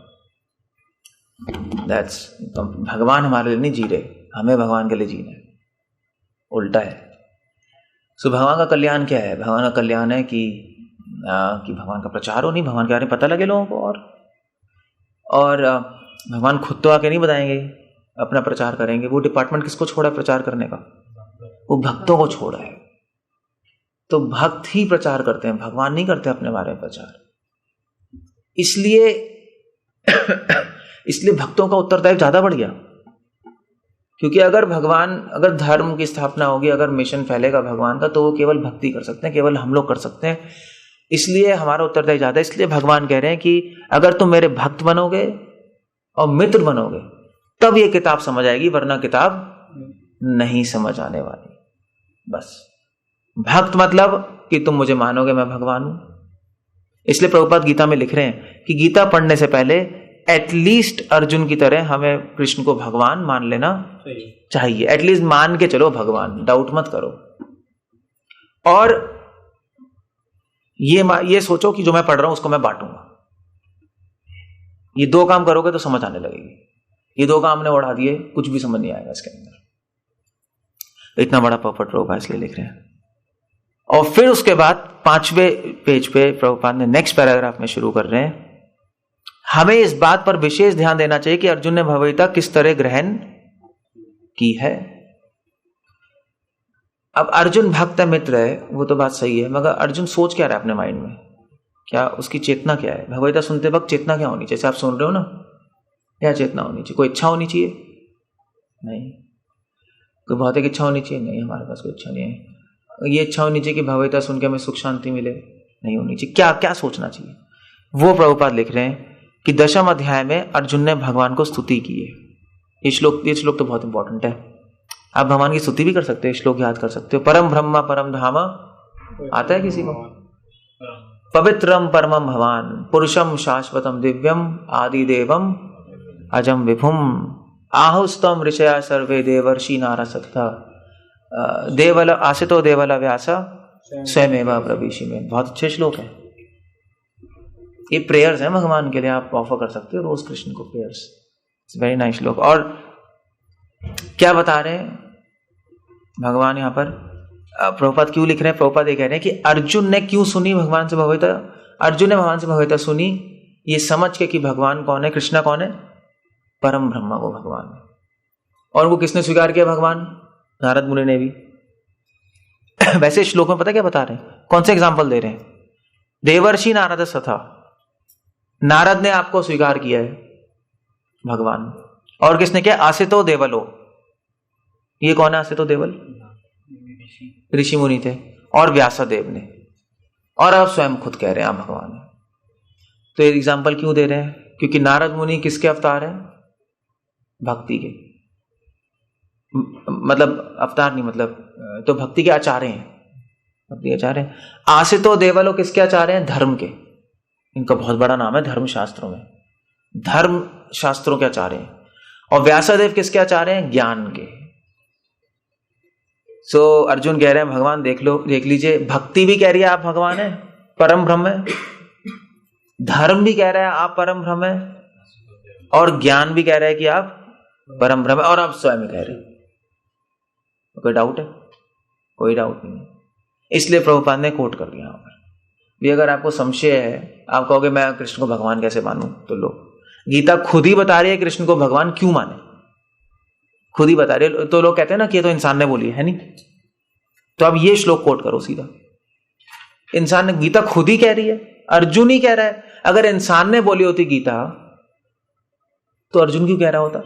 दैट्स, भगवान हमारे लिए नहीं जी रहे, हमें भगवान के लिए जीना है, उल्टा है। सो भगवान का कल्याण क्या है? भगवान का कल्याण है कि भगवान का प्रचार हो, नहीं, भगवान के बारे में पता लगे लोगों को, और भगवान खुद तो आके नहीं बताएंगे, अपना प्रचार करेंगे। वो डिपार्टमेंट किसको छोड़ा है प्रचार करने का? वो भक्तों को छोड़ा है। तो भक्त ही प्रचार करते हैं, भगवान नहीं करते अपने बारे में प्रचार। इसलिए भक्तों का उत्तरदायित्व ज्यादा बढ़ गया, क्योंकि अगर धर्म की स्थापना होगी, अगर मिशन फैलेगा भगवान का, तो वो केवल भक्ति कर सकते हैं, केवल हम लोग कर सकते हैं। इसलिए हमारा उत्तरदायित्व ज्यादा है। इसलिए भगवान कह रहे हैं कि अगर तुम मेरे भक्त बनोगे और मित्र बनोगे तब ये किताब समझ आएगी, वरना किताब नहीं समझ आने वाली। बस भक्त मतलब कि तुम मुझे मानोगे मैं भगवान हूं। इसलिए प्रभुपाद गीता में लिख रहे हैं कि गीता पढ़ने से पहले एटलीस्ट अर्जुन की तरह हमें कृष्ण को भगवान मान लेना चाहिए। एटलीस्ट मान के चलो भगवान, डाउट मत करो। और ये सोचो कि जो मैं पढ़ रहा हूं उसको मैं बांटूंगा। ये दो काम करोगे तो समझ आने लगेगी। ये दो काम ने उड़ा दिए, कुछ भी समझ नहीं आएगा इसके अंदर। इतना बड़ा पर्पट प्रभुपाद इसलिए लिख रहे हैं। और फिर उसके बाद 5वें पेज पे प्रभुपाद ने नेक्स्ट पैराग्राफ में शुरू कर रहे हैं, हमें इस बात पर विशेष ध्यान देना चाहिए कि अर्जुन ने भगवद्गीता किस तरह ग्रहण की है। अब अर्जुन भक्त मित्र है, वो तो बात सही है, मगर अर्जुन सोच क्या रहा है अपने माइंड में, क्या उसकी चेतना क्या है? भगवद्गीता सुनते वक्त चेतना क्या होनी चाहिए? जैसे आप सुन रहे हो ना, क्या चेतना होनी चाहिए? कोई इच्छा होनी चाहिए? नहीं। कोई भौतिक इच्छा होनी चाहिए? नहीं, हमारे पास कोई इच्छा नहीं है। ये इच्छा होनी चाहिए कि भगवद्गीता सुन के हमें सुख शांति मिले? नहीं होनी चाहिए। क्या क्या सोचना चाहिए? वो प्रभुपाद लिख रहे हैं कि 10वें अध्याय में अर्जुन ने भगवान को स्तुति की है। ये श्लोक तो बहुत इंपॉर्टेंट है। आप भगवान की स्तुति भी कर सकते हो, श्लोक याद कर सकते हो। परम ब्रह्म परम धाम आता है किसी को? पवित्रम परमम भवान पुरुषम शाश्वतम दिव्यम आदि देवम अजम विभुम आहुस्तम ऋषया सर्वे देवर्षि नारसत्ता देवल आसितो देवल व्यास स्वयमेव प्रविशि में। बहुत अच्छे श्लोक है। ये प्रेयर्स हैं भगवान के लिए, आप ऑफर कर सकते हो रोज कृष्ण को प्रेयर्स। इट्स वेरी नाइस श्लोक। और क्या बता रहे हैं भगवान यहाँ पर? प्रभुपाद क्यों लिख रहे हैं? प्रभुपाद ये कह रहे हैं कि अर्जुन ने क्यों सुनी भगवान से भगवद्गीता? अर्जुन ने भगवान से भगवद्गीता सुनी ये समझ के कि भगवान कौन है, कृष्णा कौन है, परम ब्रह्मा वो भगवान है। और वो किसने स्वीकार किया? भगवान नारद मुनि ने भी। वैसे श्लोक में पता क्या बता रहे हैं? कौन से एग्जाम्पल दे रहे हैं? देवर्षि नारद सथा, नारद ने आपको स्वीकार किया है भगवान। और किसने किया? आसितो देवलो। ये कौन है आसितो देवल? ऋषि मुनि थे। और व्यासदेव ने। और आप स्वयं खुद कह रहे हैं आप भगवान है। तो ये एग्जाम्पल क्यों दे रहे हैं? क्योंकि नारद मुनि किसके अवतार हैं? भक्ति के, मतलब अवतार नहीं, मतलब तो भक्ति के आचार्य हैं, भक्ति आचार्य हैं। आसितो देवलो किसके आचार्य हैं? धर्म के। इनका बहुत बड़ा नाम है धर्म शास्त्रों में, धर्म शास्त्रों के आचार्य हैं। और व्यासदेव किसके आचार्य हैं? ज्ञान के। सो अर्जुन कह रहे हैं भगवान देख लीजिए, भक्ति भी कह रही है आप भगवान है, परम ब्रह्म है, धर्म भी कह रहा है आप परम ब्रह्म है, और ज्ञान भी कह रहा है कि आप परम ब्रह्म है, और आप स्वयं कह रहे हैं। कोई डाउट है? कोई डाउट नहीं है। इसलिए प्रभुपाद ने कोट कर दिया यहाँ पर भी। अगर आपको संशय है, आप कहोगे मैं कृष्ण को भगवान कैसे मानूं, तो लो, गीता खुद ही बता रही है कृष्ण को भगवान क्यों माने, खुद ही बता रही है। तो लोग कहते हैं ना कि ये तो इंसान ने बोली है नहीं, तो अब ये श्लोक कोट करो सीधा। इंसान ने, गीता खुद ही कह रही है, अर्जुन ही कह रहा है। अगर इंसान ने बोली होती गीता तो अर्जुन क्यों कह रहा होता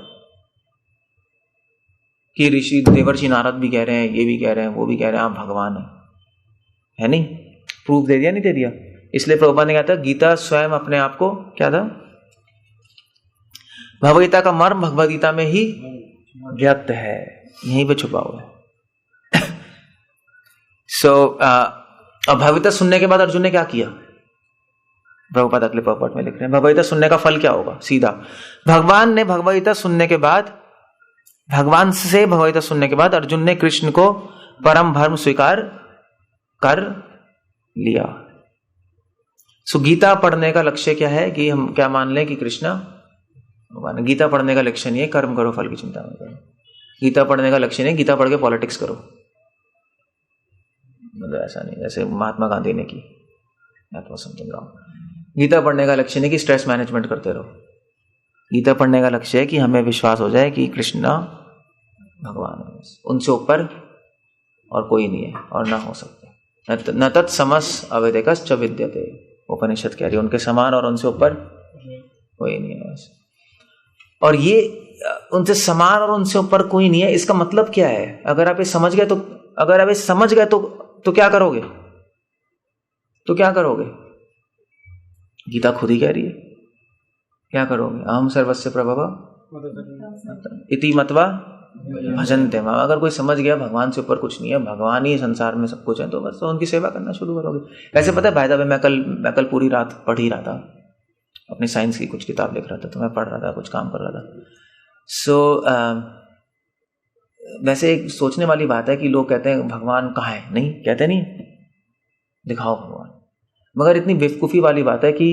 कि ऋषि देवर्षि नारद भी कह रहे हैं, ये भी कह रहे हैं, वो भी कह रहे हैं आप भगवान है नहीं? प्रूफ दे दिया, नहीं दे दिया? इसलिए प्रभुपाद ने कहा था गीता स्वयं अपने आप को क्या था, भगवद्गीता का मर्म भगवद्गीता में ही व्यक्त है, यहीं पे छुपा हुआ है। सो भगवद्गीता सुनने के बाद अर्जुन ने क्या किया? प्रभुपाद अगले पॉइंट में लिख रहे हैं भगवद्गीता सुनने का फल क्या होगा। सीधा भगवान ने भगवद्गीता सुनने के बाद, भगवान से भगवद्गीता सुनने के बाद अर्जुन ने कृष्ण को परम धर्म स्वीकार कर लिया। सो गीता पढ़ने का लक्ष्य क्या है कि हम क्या मान लें कि कृष्ण भगवान। गीता पढ़ने का लक्ष्य नहीं है कर्म करो फल की चिंता मत करो। गीता पढ़ने का लक्ष्य नहीं गीता पढ़ के पॉलिटिक्स करो, मतलब ऐसा नहीं जैसे महात्मा गांधी ने की, गीता पढ़ने का लक्ष्य नहीं कि स्ट्रेस मैनेजमेंट करते रहो। गीता पढ़ने का लक्ष्य है कि हमें विश्वास हो जाए कि कृष्ण भगवान है, उनसे ऊपर और कोई नहीं है और ना हो सकता। न तत्समस अवेदेकश्च विद्यते, उपनिषद कह रही है उनके समान और उनसे ऊपर कोई नहीं है। और ये उनसे समान और उनसे ऊपर कोई नहीं है, इसका मतलब क्या है? अगर आप ये समझ गए तो, अगर आप ये समझ गए तो क्या करोगे? तो क्या करोगे? गीता खुद ही कह रही है, क्या करोगे? अहम सर्वस्य प्रभव इति मत्वा भजन्ते माम। अगर कोई समझ गया भगवान से ऊपर कुछ नहीं है, भगवान ही संसार में सब कुछ है, तो बस तो उनकी सेवा करना शुरू करोगे। वैसे पता है भाई साहब, मैं कल पूरी रात पढ़ ही रहा था, अपनी साइंस की कुछ किताब लिख रहा था, तो मैं पढ़ रहा था, कुछ काम कर रहा था। वैसे एक सोचने वाली बात है कि लोग कहते हैं भगवान कहाँ है, नहीं कहते, नहीं दिखाओ भगवान। मगर इतनी बेवकूफ़ी वाली बात है कि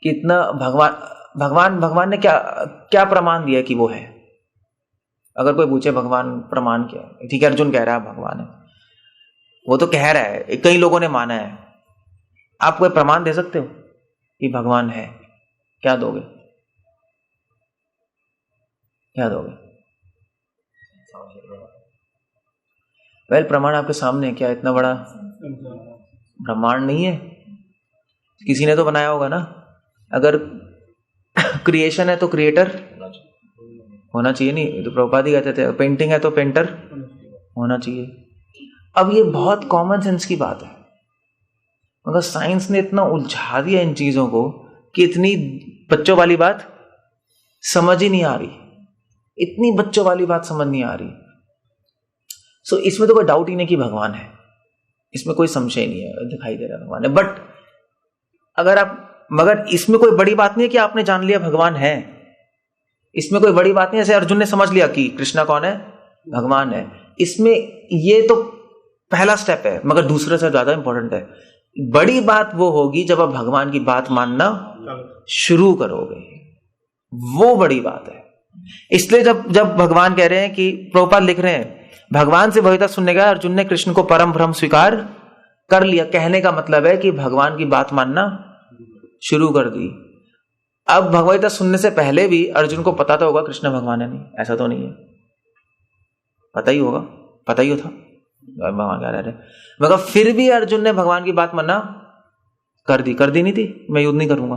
इतना भगवान ने क्या प्रमाण दिया कि वो है? अगर कोई पूछे भगवान प्रमाण क्या है, ठीक है अर्जुन कह रहा है भगवान है, वो तो कह रहा है, कई लोगों ने माना है, आप कोई प्रमाण दे सकते हो कि भगवान है? क्या दोगे? क्या दोगे? वेल प्रमाण आपके सामने है, क्या इतना बड़ा ब्रह्मांड नहीं है? किसी ने तो बनाया होगा ना। अगर क्रिएशन है तो क्रिएटर होना चाहिए, नहीं तो प्रभुपाद ही कहते थे पेंटिंग है तो पेंटर होना चाहिए। अब ये बहुत कॉमन सेंस की बात है, मगर साइंस ने इतना उलझा दिया इन चीजों को कि इतनी बच्चों वाली बात समझ ही नहीं आ रही, इतनी बच्चों वाली बात समझ नहीं आ रही। सो इसमें तो कोई डाउट ही नहीं कि भगवान है, इसमें कोई संशय नहीं है, दिखाई दे रहा है भगवान है। बट मगर इसमें कोई बड़ी बात नहीं है कि आपने जान लिया भगवान है, इसमें कोई बड़ी बात नहीं है। जैसे अर्जुन ने समझ लिया कि कृष्णा कौन है, भगवान है, इसमें ये तो पहला स्टेप है, मगर दूसरे से ज्यादा इंपॉर्टेंट है। बड़ी बात वो होगी जब आप भगवान की बात मानना शुरू करोगे, वो बड़ी बात है। इसलिए जब भगवान कह रहे हैं कि प्रभुपाद लिख रहे हैं भगवान से भगवद्गीता सुनने का अर्जुन ने कृष्ण को परम ब्रह्म स्वीकार कर लिया, कहने का मतलब है कि भगवान की बात मानना शुरू कर दी। अब भगवद्गीता सुनने से पहले भी अर्जुन को पता तो होगा कृष्ण भगवान है, नहीं ऐसा तो नहीं है, पता ही होगा, पता ही था भगवान कह रहे, मगर फिर भी अर्जुन ने भगवान की बात मानना कर दी नहीं थी, मैं युद्ध नहीं करूंगा।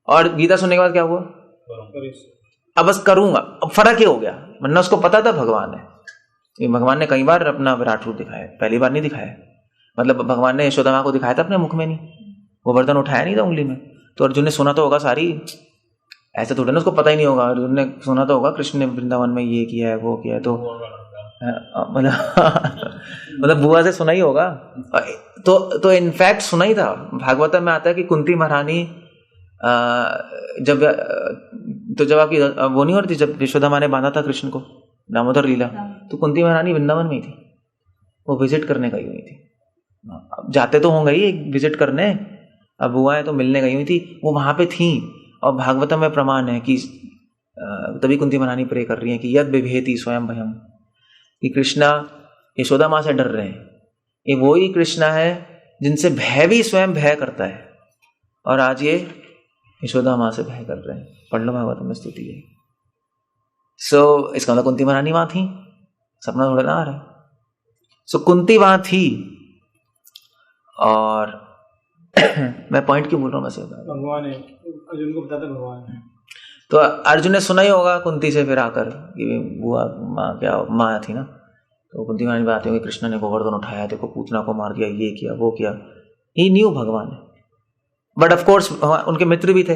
और गीता सुनने के बाद क्या हुआ? अब बस करूंगा। अब फर्क ये हो गया, वरना उसको पता था भगवान है। भगवान ने कई बार अपना विराट रूप दिखाया, पहली बार नहीं दिखाया। मतलब भगवान ने यशोदा मां को दिखाया था अपने मुख में, नहीं गोवर्धन उठाया नहीं था उंगली में, तो अर्जुन ने सुना तो होगा सारी, ऐसे थोड़ा ना उसको पता ही नहीं होगा। अर्जुन ने सुना तो होगा कृष्ण ने वृंदावन में ये किया है वो किया है, तो मतलब बुआ से सुना ही होगा। तो इनफैक्ट सुना ही था। भागवत में आता है कि कुंती महारानी जब तो जब आपकी वो नहीं हो रही थी, जब यशोदा माँ ने बांधा था कृष्ण को दामोदर लीला, तो कुंती महारानी वृंदावन में ही थी, वो विजिट करने गई हुई थी। अब जाते तो होंगे ही विजिट करने, अब बुआएं तो मिलने गई हुई थी, वो वहां पे थी। और भागवतम में प्रमाण है कि तभी कुंती महारानी प्रे कर रही है कि यद विभेति स्वयं भयम, कि कृष्णा यशोदा माँ से डर रहे हैं। ये वही कृष्णा है जिनसे भय भी स्वयं भय करता है, और आज ये यशोदा माँ से भय कर रहे हैं। पढ़ लो भागवत में स्तुति है। सो इसका मतलब कुंती महारानी वहां थी, सपना थोड़ा ना आ रहा है। सो कुंती वहां थी, और मैं पॉइंट क्यों बोल रहा हूँ वैसे, भगवान है, अर्जुन को बताता भगवान है। तो अर्जुन ने सुना ही होगा कुंती से फिर आकर कि बुआ माँ क्या माँ थी ना, तो कुंती महारानी बात होगी कृष्ण ने गोवर्धन उठाया, देखो पूतना को मार दिया, ये किया वो किया। ही न्यू भगवान है, बट ऑफ कोर्स उनके मित्र भी थे,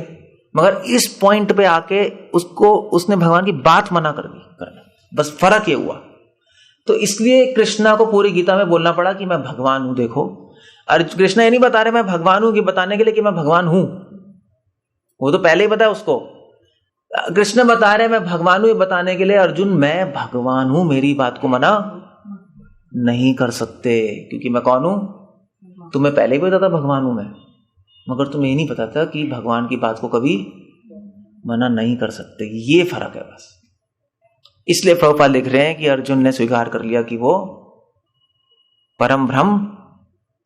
मगर इस पॉइंट पे आके उसने भगवान की बात मना कर दी करना, बस फर्क ये हुआ। तो इसलिए कृष्णा को पूरी गीता में बोलना पड़ा कि मैं भगवान हूं। देखो कृष्णा ये नहीं बता रहे मैं भगवान हूं कि बताने के लिए कि मैं भगवान हूं, वो तो पहले ही बताया उसको। कृष्ण बता रहे मैं भगवान हूं ये बताने के लिए, अर्जुन मैं भगवान हूं, मेरी बात को मना नहीं कर सकते, क्योंकि मैं कौन हूं, तुम्हें पहले भी पता था भगवान हूं मैं, मगर तुम्हें ये नहीं पता था कि भगवान की बात को कभी मना नहीं कर सकते। ये फर्क है बस। इसलिए प्रभुपाद लिख रहे हैं कि अर्जुन ने स्वीकार कर लिया कि वो परम ब्रह्म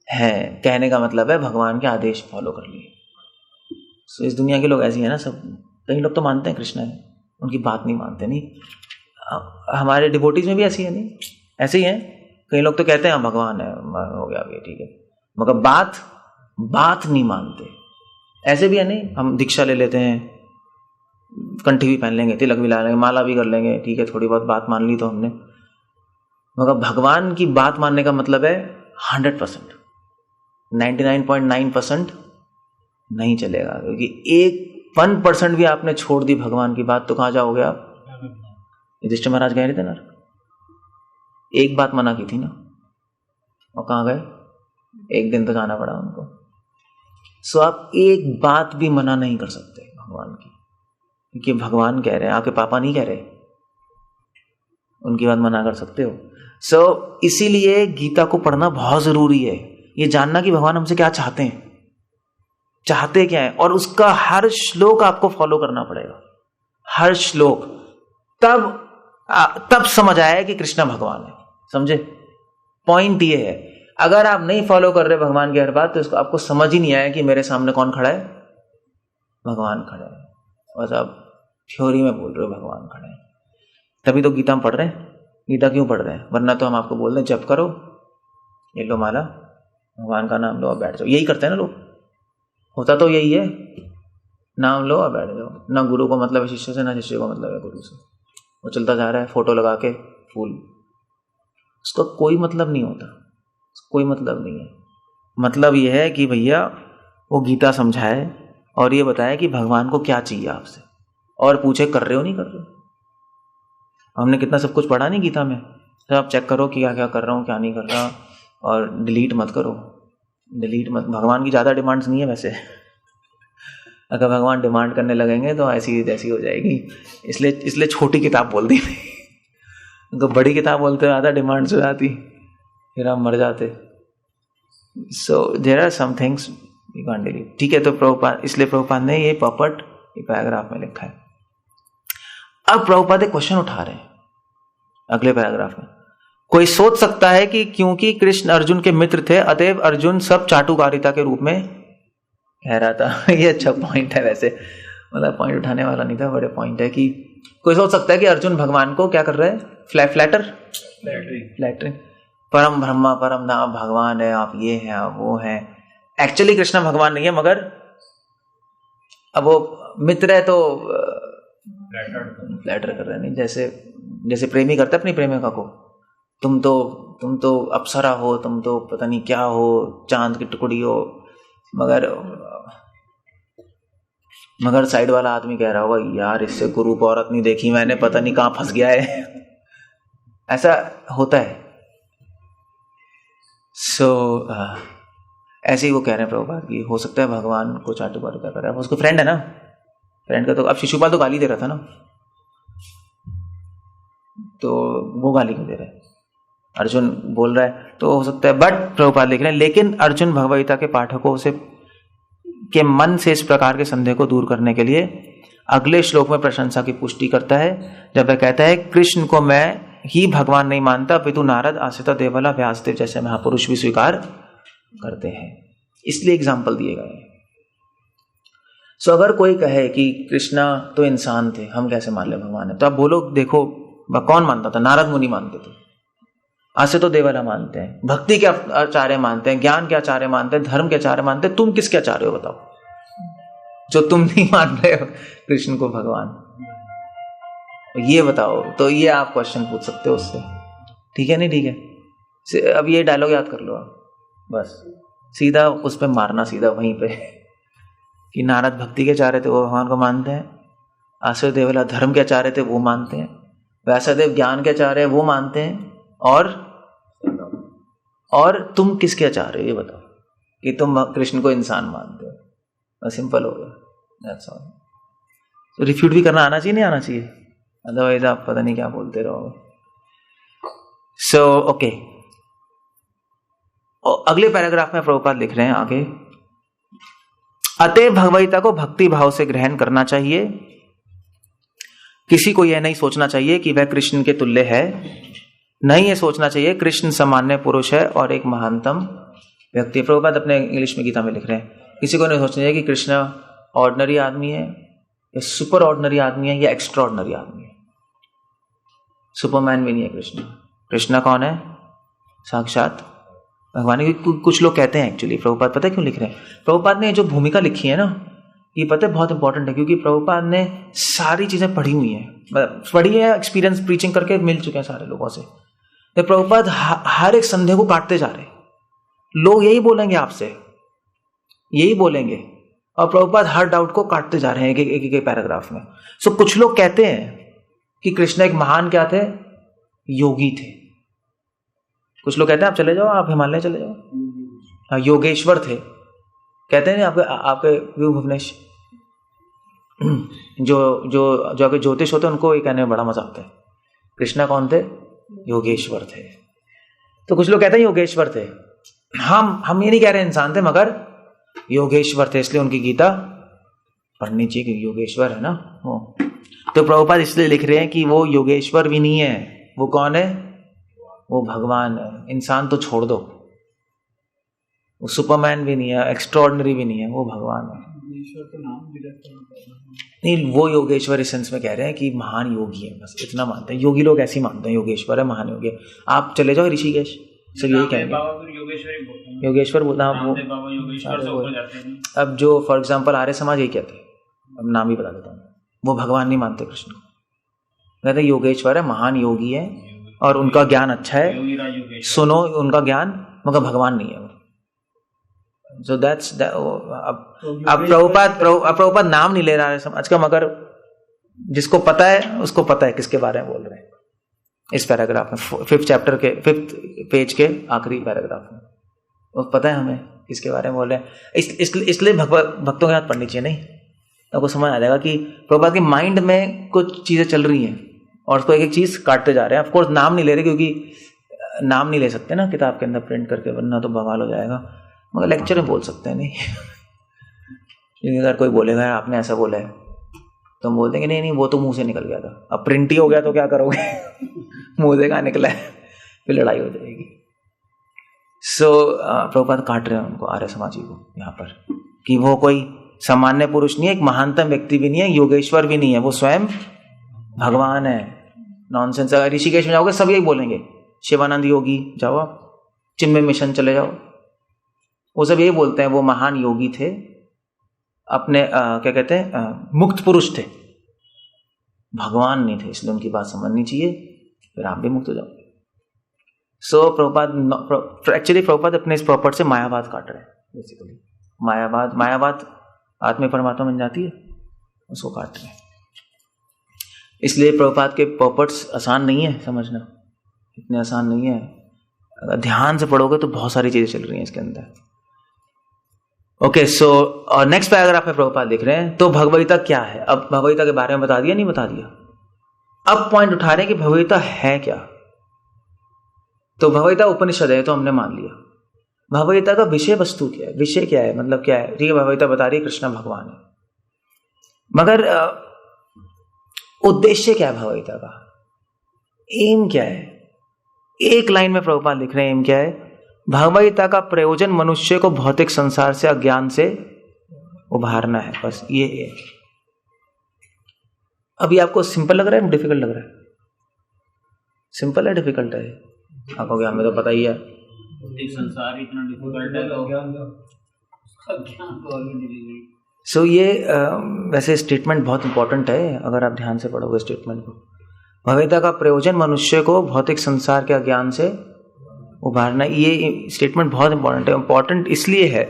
है। कहने का मतलब है भगवान के आदेश फॉलो कर लिए। तो इस दुनिया के लोग ऐसे हैं ना सब, कई लोग तो मानते हैं कृष्ण है, उनकी बात नहीं मानते। नहीं हमारे डिवोटीज में भी ऐसी है, नहीं ऐसे ही है। कई लोग तो कहते हैं हाँ भगवान है, हो गया ये ठीक है, मगर बात नहीं मानते। ऐसे भी है, नहीं हम दीक्षा ले लेते हैं, कंठी भी पहन लेंगे, तिलक भी ला लेंगे, माला भी कर लेंगे, ठीक है थोड़ी बहुत बात मान ली तो हमने, मगर भगवान की बात मानने का मतलब है 100%, 99.9% नहीं चलेगा। क्योंकि 1% भी आपने छोड़ दी भगवान की बात तो कहां जाओगे आप? युधिष्ठिर महाराज गए थे ना, एक बात मना की थी ना, और कहां गए? एक दिन तो जाना पड़ा उनको। सो आप एक बात भी मना नहीं कर सकते भगवान की, क्योंकि भगवान कह रहे हैं, आपके पापा नहीं कह रहे, उनकी बात मना कर सकते हो। सो इसीलिए गीता को पढ़ना बहुत जरूरी है, ये जानना कि भगवान हमसे क्या चाहते हैं, चाहते क्या है, और उसका हर श्लोक आपको फॉलो करना पड़ेगा, हर श्लोक। तब समझ आया कि कृष्ण भगवान है। समझे? पॉइंट ये है, अगर आप नहीं फॉलो कर रहे भगवान की हर बात, तो इसको आपको समझ ही नहीं आया कि मेरे सामने कौन खड़ा है, भगवान खड़ा है। बस आप थ्योरी में बोल रहे हो भगवान खड़ा है। तभी तो गीता में पढ़ रहे हैं। गीता क्यों पढ़ रहे हैं? वरना तो हम आपको बोल रहे हैं जप करो, ये लो माला, भगवान का नाम लो और बैठ जाओ। यही करते हैं ना लोग, होता तो यही है, नाम लो और बैठ जाओ। ना गुरु को मतलब है शिष्य से, ना शिष्य को मतलब है गुरु से। वो चलता जा रहा है फोटो लगा के फूल, उसका कोई मतलब नहीं होता, कोई मतलब नहीं है। मतलब यह है कि भैया वो गीता समझाए और ये बताए कि भगवान को क्या चाहिए आपसे, और पूछे कर रहे हो नहीं कर रहे हो। हमने कितना सब कुछ पढ़ा नहीं गीता में, तो आप चेक करो कि क्या क्या कर रहा हूँ क्या नहीं कर रहा, और डिलीट मत करो, डिलीट मत। भगवान की ज़्यादा डिमांड्स नहीं है वैसे, अगर भगवान डिमांड करने लगेंगे तो ऐसी तैसी हो जाएगी। इसलिए छोटी किताब बोल दी तो बड़ी किताब बोलते हो ज़्यादा डिमांड्स हो जाती, फिर हम मर जाते। So there are some things you can't delete. ठीक है, तो प्रभुपाद, इसलिए प्रभुपाद ने ये पॉपट ये पैराग्राफ में लिखा है। अब प्रभुपाद एक क्वेश्चन उठा रहे हैं अगले पैराग्राफ में। कोई सोच सकता है कि क्योंकि कृष्ण अर्जुन के मित्र थे, अतएव अर्जुन सब चाटुकारिता के रूप में कह रहा था। ये अच्छा पॉइंट है वैसे, मतलब पॉइंट उठाने वाला नहीं था, बड़े पॉइंट है कि कोई सोच सकता है कि अर्जुन भगवान को क्या कर रहे हैं, फ्लैटरिंग, परम ब्रह्मा परम नाम भगवान है, आप ये हैं आप वो हैं। एक्चुअली कृष्ण भगवान नहीं है, मगर अब वो मित्र है तो फ्लैटर कर रहे हैं। नहीं, जैसे प्रेमी करता है अपनी प्रेमिका को, तुम तो अप्सरा हो, तुम तो पता नहीं क्या हो, चांद की टुकड़ी हो, मगर साइड वाला आदमी कह रहा होगा यार इससे कुरूप औरत नहीं देखी मैंने, पता नहीं कहां फंस गया है। ऐसा होता है। ऐसे ही वो कह रहे हैं प्रभुपाद कि हो सकता है भगवान को चाटुकारिता कर रहा है, उसको फ्रेंड है ना, फ्रेंड का तो अब शिशुपाल तो गाली दे रहा था ना, तो वो गाली क्यों दे रहा है? अर्जुन बोल रहा है तो हो सकता है, बट प्रभुपाद लिख रहे हैं लेकिन अर्जुन भगवद गीता के पाठकों से के मन से इस प्रकार के संदेह को दूर करने के लिए अगले श्लोक में प्रशंसा की पुष्टि करता है, जब वह कहता है कृष्ण को मैं ही भगवान नहीं मानता अपितु नारद, आसिता, देवला, व्यासदेव जैसे महापुरुष भी स्वीकार करते हैं। इसलिए एग्जाम्पल दिए गए। सो अगर कोई कहे कि कृष्णा तो इंसान थे, हम कैसे मान ले भगवान है, तो आप बोलो देखो कौन मानता था? नारद मुनि मानते थे, आसे तो देवला मानते हैं, भक्ति के आचार्य मानते हैं, ज्ञान के आचार्य मानते हैं, धर्म के आचार्य मानते हैं। तुम किसके आचार्य हो बताओ, जो तुम नहीं मान रहे हो कृष्ण को भगवान? ये बताओ। तो ये आप क्वेश्चन पूछ सकते हो उससे, ठीक है? नहीं ठीक है? अब ये डायलॉग याद कर लो आप, बस सीधा उस पर मारना, सीधा वहीं पे कि नारद भक्ति के आचार्य थे, वो भगवान को मानते हैं, आसे देवला धर्म के आचार्य थे, वो मानते हैं, व्यासदेव ज्ञान के आचार्य वो मानते हैं, और तुम किसके आचार्य हो ये बताओ कि तुम कृष्ण को इंसान मानते हो? सिंपल हो गया, दैट्स ऑल। तो रिफ्यूट भी करना आना चाहिए, नहीं आना चाहिए? अदरवाइज आप पता नहीं क्या बोलते रहोगे। सो ओके, अगले पैराग्राफ में प्रभुपाद लिख रहे हैं आगे, अतः भगवद गीता को भक्ति भाव से ग्रहण करना चाहिए। किसी को यह नहीं सोचना चाहिए कि वह कृष्ण के तुल्य है, नहीं ये सोचना चाहिए कृष्ण सामान्य पुरुष है और एक महानतम व्यक्ति। प्रभुपाद अपने इंग्लिश में गीता में लिख रहे हैं, किसी को नहीं सोचना चाहिए कि कृष्ण ऑर्डिनरी आदमी है या सुपर ऑर्डिनरी आदमी है या एक्स्ट्रा ऑर्डिनरी आदमी है। सुपरमैन भी नहीं है कृष्ण। कृष्ण कौन है? साक्षात भगवान। कुछ लोग कहते हैं एक्चुअली, प्रभुपाद पता है क्यों लिख रहे हैं? प्रभुपाद ने जो भूमिका लिखी है ना, ये पता है बहुत इंपॉर्टेंट है, क्योंकि प्रभुपाद ने सारी चीजें पढ़ी हुई हैं, पढ़ी है, एक्सपीरियंस प्रीचिंग करके मिल चुके हैं सारे लोगों से। तो प्रभुपाद हर एक संदेह को काटते जा रहे हैं। लोग यही बोलेंगे आपसे, यही बोलेंगे, और प्रभुपाद हर डाउट को काटते जा रहे हैं एक एक पैराग्राफ में। सो कुछ लोग कहते हैं कि कृष्ण एक महान क्या थे? योगी थे। कुछ लोग कहते हैं आप चले जाओ, आप हिमालय चले जाओ, योगेश्वर थे। कहते हैं आपके व्यू भुवनेश जो आपके ज्योतिष होते हैं उनको ये कहने में बड़ा मजा आता है। कृष्णा कौन थे? योगेश्वर थे। तो कुछ लोग कहते हैं योगेश्वर थे। हम ये नहीं कह रहे इंसान थे, मगर योगेश्वर थे, इसलिए उनकी गीता पढ़नी चाहिए क्योंकि योगेश्वर है ना वो। तो प्रभुपाद इसलिए लिख रहे हैं कि वो योगेश्वर भी नहीं है। वो कौन है? वो भगवान है। इंसान तो छोड़ दो, वो सुपरमैन भी नहीं है, एक्स्ट्राऑर्डिनरी भी नहीं है, वो भगवान है। नहीं, वो योगेश्वर इस सेंस में कह रहे हैं कि महान योगी है, बस इतना मानते हैं। योगी लोग ऐसे ही मानते हैं योगेश्वर है, महान योगी है। आप चले जाओ ऋषिकेश, सब यही कहेंगे योगेश्वर बोलना। अब जो फॉर एग्जाम्पल आर्य समाज यही कहते हैं, अब नाम ही बता देता हूँ, वो भगवान नहीं मानते कृष्ण को, कहते योगेश्वर है, महान योगी है और उनका ज्ञान अच्छा है, सुनो उनका ज्ञान, मगर भगवान नहीं है। So that's अब प्रभुपाद नाम नहीं ले रहा है समाज का, मगर जिसको पता है उसको पता है किसके बारे में बोल रहे हैं। इस पैराग्राफ में 5th चैप्टर के 5th पेज के आखिरी पैराग्राफ में वो पता है हमें किसके बारे में बोल रहे हैं। इसलिए भक्तों के हाथ पढ़नी चाहिए, नहीं तो आपको समझ आ जाएगा कि प्रभुपाद के माइंड में कुछ चीजें चल रही हैं और उसको एक एक चीज काटते जा रहे हैं। ऑफकोर्स नाम नहीं ले रहे, क्योंकि नाम नहीं ले सकते ना किताब के अंदर प्रिंट करके, वरना तो बवाल हो जाएगा, मगर लेक्चर में बोल सकते हैं। नहीं क्योंकि अगर कोई बोलेगा आपने ऐसा बोला है तो हम बोल देंगे नहीं वो तो मुंह से निकल गया था, अब प्रिंट ही हो गया तो क्या करोगे मुंह से कहाँ निकला है, फिर लड़ाई हो जाएगी। सो प्रभुपाद काट रहे हैं उनको, आर्य समाजी को यहाँ पर, कि वो कोई सामान्य पुरुष नहीं है, एक महानतम व्यक्ति भी नहीं है, योगेश्वर भी नहीं है, वो स्वयं भगवान है। नॉनसेंस। अगर ऋषिकेश में जाओगे सब यही बोलेंगे, शिवानंद योगी जाओ, आप चिन्मय मिशन चले जाओ, वो सब यही बोलते हैं वो महान योगी थे, अपने क्या कहते हैं मुक्त पुरुष थे, भगवान नहीं थे, इसलिए उनकी बात समझनी चाहिए, फिर आप भी मुक्त हो जाओगे। सो प्रभुपाद एक्चुअली प्रभुपाद अपने इस प्रॉपर्ट से मायावाद काट रहे हैं बेसिकली। मायावाद आत्मा परमात्मा बन जाती है, उसको काट रहे हैं। इसलिए प्रभुपाद के प्रॉपर्ट्स आसान नहीं है समझना, इतने आसान नहीं है। अगर ध्यान से पढ़ोगे तो बहुत सारी चीजें चल रही हैं इसके अंदर। ओके, सो और नेक्स्ट पैराग्राफ में प्रभुपाद लिख रहे हैं, तो भगवद्गीता क्या है। अब भगवद्गीता के बारे में बता दिया, नहीं बता दिया, अब पॉइंट उठा रहे हैं कि भगवद्गीता है क्या। तो भगवद्गीता उपनिषद है तो हमने मान लिया। भगवद्गीता का विषय वस्तु क्या है, विषय क्या है, मतलब क्या है। ठीक है, भगवद्गीता बता रही है कृष्ण भगवान है, मगर उद्देश्य क्या है भगवद्गीता का, एम क्या है। एक लाइन में प्रभुपाद लिख रहे हैं एम क्या है। भगवद्गीता का प्रयोजन मनुष्य को भौतिक संसार से, अज्ञान से उभारना है, बस ये है। अभी आपको सिंपल लग रहा है, डिफिकल्ट लग रहा है? सिंपल है, डिफिकल्ट है? आप कहोगे हमें तो पता ही है। संसार इतना डिफिकल्ट है तो अज्ञान तो सो ये वैसे स्टेटमेंट बहुत इंपॉर्टेंट है, अगर आप ध्यान से पढ़ोगे स्टेटमेंट को। भगवद्गीता का प्रयोजन मनुष्य को भौतिक संसार के अज्ञान से उभारना, ये स्टेटमेंट बहुत इंपॉर्टेंट है। इंपॉर्टेंट इसलिए है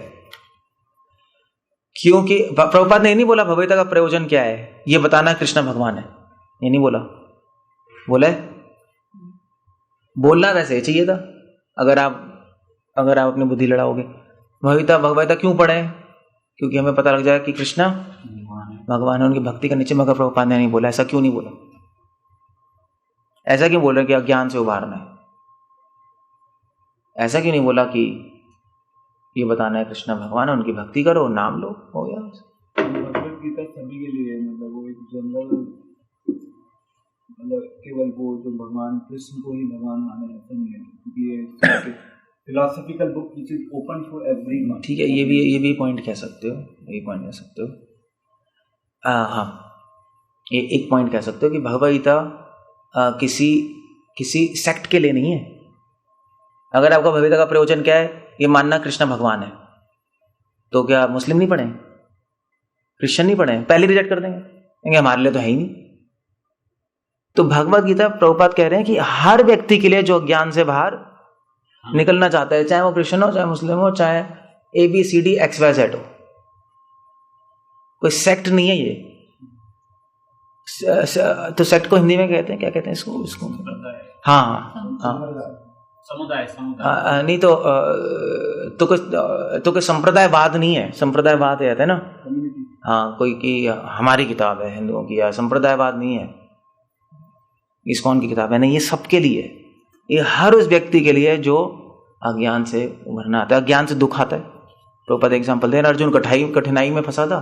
क्योंकि प्रभुपाद ने ये नहीं बोला भगवद्गीता का प्रयोजन क्या है, ये बताना कृष्ण भगवान है, ये नहीं बोला। बोला है, बोलना वैसे चाहिए था। अगर आप अपनी बुद्धि लड़ाओगे, भगवद्गीता क्यों पढ़े, क्योंकि हमें पता लग जाए कि कृष्ण भगवान है, उनकी भक्ति करनी चाहिए। मगर प्रभुपाद ने नहीं बोला, ऐसा क्यों नहीं बोला, ऐसा क्यों बोल रहे कि अज्ञान से उभारना है, ऐसा क्यों नहीं बोला कि ये बताना है कृष्ण भगवान है, उनकी भक्ति करो, नाम लो, हो गया। भगवद गीता सभी के लिए, मतलब वो एक जनरल, मतलब केवल वो जो भगवान कृष्ण को ही भगवान माने, ऐसा नहीं है, क्योंकि ये philosophical book which is open for everyone. ठीक है, ये भी पॉइंट कह सकते हो, ये पॉइंट कह सकते हो। हाँ, ये एक पॉइंट कह सकते हो कि भगवद गीता किसी सेक्ट के लिए नहीं है। अगर आपका भगवद गीता का प्रयोजन क्या है, ये मानना कृष्ण भगवान है, तो क्या मुस्लिम नहीं पढ़े, क्रिश्चियन नहीं पढ़े, पहले रिजेक्ट कर देंगे, हमारे लिए तो है ही नहीं। तो भगवद गीता प्रभुपाद कह रहे हैं कि हर व्यक्ति के लिए जो ज्ञान से बाहर निकलना चाहता है, चाहे वो क्रिश्चियन हो, चाहे मुस्लिम हो, चाहे ABCD XYZ हो, कोई सेक्ट नहीं है ये। तो सेक्ट को हिंदी में कहते हैं, क्या कहते हैं इसको? हाँ, समुदाय नहीं तो कोई संप्रदायवाद नहीं है। संप्रदायवाद कहते हैं ना, हाँ, कोई की हमारी किताब है हिंदुओं की, या संप्रदायवाद नहीं है, इस्कॉन की किताब है, नहीं, ये सबके लिए, ये हर उस व्यक्ति के लिए जो अज्ञान से उभरना आता है, अज्ञान से दुख आता है। प्रभुपाद एग्जाम्पल दे रहे हैं, अर्जुन कठिनाई में फंसा था,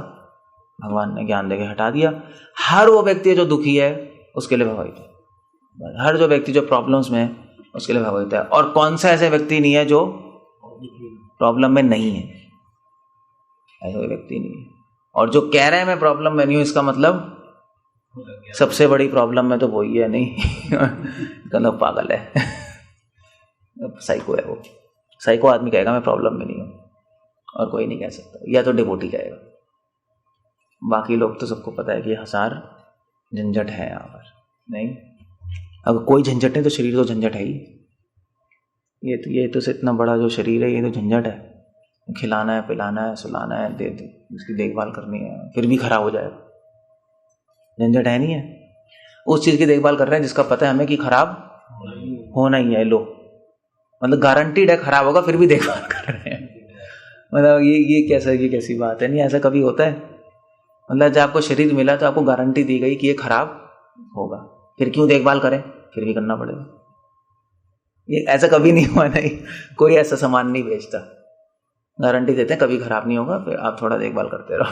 भगवान ने ज्ञान देके हटा दिया। हर वो व्यक्ति जो दुखी है उसके लिए भगवद्गीता, हर जो व्यक्ति जो प्रॉब्लम्स में है उसके लिए भगवद्गीता है। और कौन सा ऐसा व्यक्ति नहीं है जो प्रॉब्लम में नहीं है, ऐसा कोई व्यक्ति नहीं है। और जो कह रहे हैं मैं प्रॉब्लम में नहीं हूं, इसका मतलब सबसे बड़ी प्रॉब्लम में तो वही है, नहीं मतलब पागल है, साइको है वो। साइको आदमी कहेगा मैं प्रॉब्लम में नहीं हूं, और कोई नहीं कह सकता, या तो डिवोटी कहेगा। बाकी लोग तो सबको पता है कि हजार झंझट है यहाँ पर, नहीं, अगर कोई झंझट नहीं तो शरीर तो झंझट है ही। ये तो इतना बड़ा जो शरीर है, ये तो झंझट है। खिलाना है, पिलाना है, सुलाना है, उसकी देखभाल करनी है, फिर भी खराब हो जाएगा, झंझट है नहीं है। उस चीज की देखभाल कर रहे हैं जिसका पता है हमें कि खराब होना ही है, लो मतलब गारंटीड है खराब होगा, फिर भी देखभाल कर रहे हैं। मतलब ये कैसी बात है, नहीं ऐसा कभी होता है। मतलब जब आपको शरीर मिला तो आपको गारंटी दी गई कि ये खराब होगा, फिर क्यों देखभाल करें, फिर भी करना पड़ेगा। ये ऐसा कभी नहीं हुआ, नहीं, कोई ऐसा सामान नहीं बेचता, गारंटी देते हैं कभी खराब नहीं होगा, फिर आप थोड़ा देखभाल करते रहो।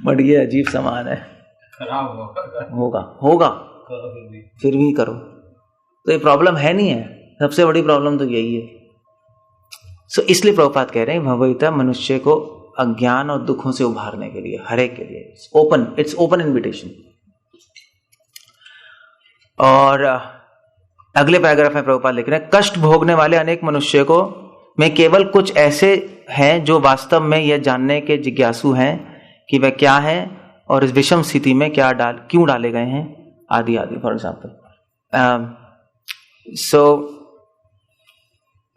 बट ये अजीब सामान है, खराब होगा फिर भी करो, तो ये प्रॉब्लम है नहीं है। सबसे बड़ी प्रॉब्लम तो यही है। सो इसलिए प्रभुपाद कह रहे हैं भगवद्गीता मनुष्य को अज्ञान और दुखों से उभारने के लिए, हर एक के लिए इट्स ओपन इन्विटेशन। और अगले पैराग्राफ में प्रभुपाद लिख रहे हैं, कष्ट भोगने वाले अनेक मनुष्य को में केवल कुछ ऐसे हैं जो वास्तव में यह जानने के जिज्ञासु हैं कि वह क्या है और इस विषम स्थिति में क्यों डाले गए हैं, आदि आदि। फॉर एग्जाम्पल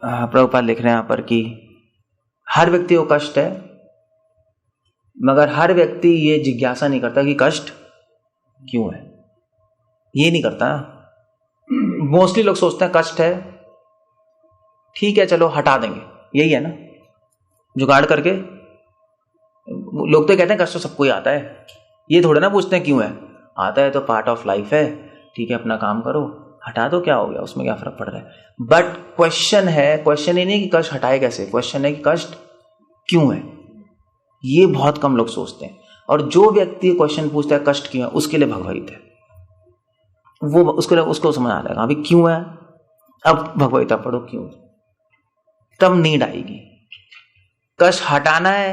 प्रभुपाद लिख रहे हैं यहाँ पर कि हर व्यक्ति को कष्ट है, मगर हर व्यक्ति ये जिज्ञासा नहीं करता कि कष्ट क्यों है, ये नहीं करता। मोस्टली लोग सोचते हैं कष्ट है, ठीक है चलो हटा देंगे, यही है ना, जुगाड़ करके लोग तो कहते हैं कष्ट तो सबको ही आता है, ये थोड़ा ना पूछते हैं क्यों है, आता है तो पार्ट ऑफ लाइफ है, ठीक है अपना काम करो, हटा दो क्या हो गया, उसमें क्या फर्क पड़ रहा है। बट क्वेश्चन है, क्वेश्चन ही नहीं कि कष्ट हटाए कैसे, क्वेश्चन है कि कष्ट क्यों है। ये बहुत कम लोग सोचते हैं। और जो व्यक्ति क्वेश्चन पूछता है कष्ट क्यों है, उसके लिए भगवत है, वो उसको समझ आ जाएगा अभी क्यों है, अब भगवत पढ़ो क्यों, तब नीड आएगी। कष्ट हटाना है,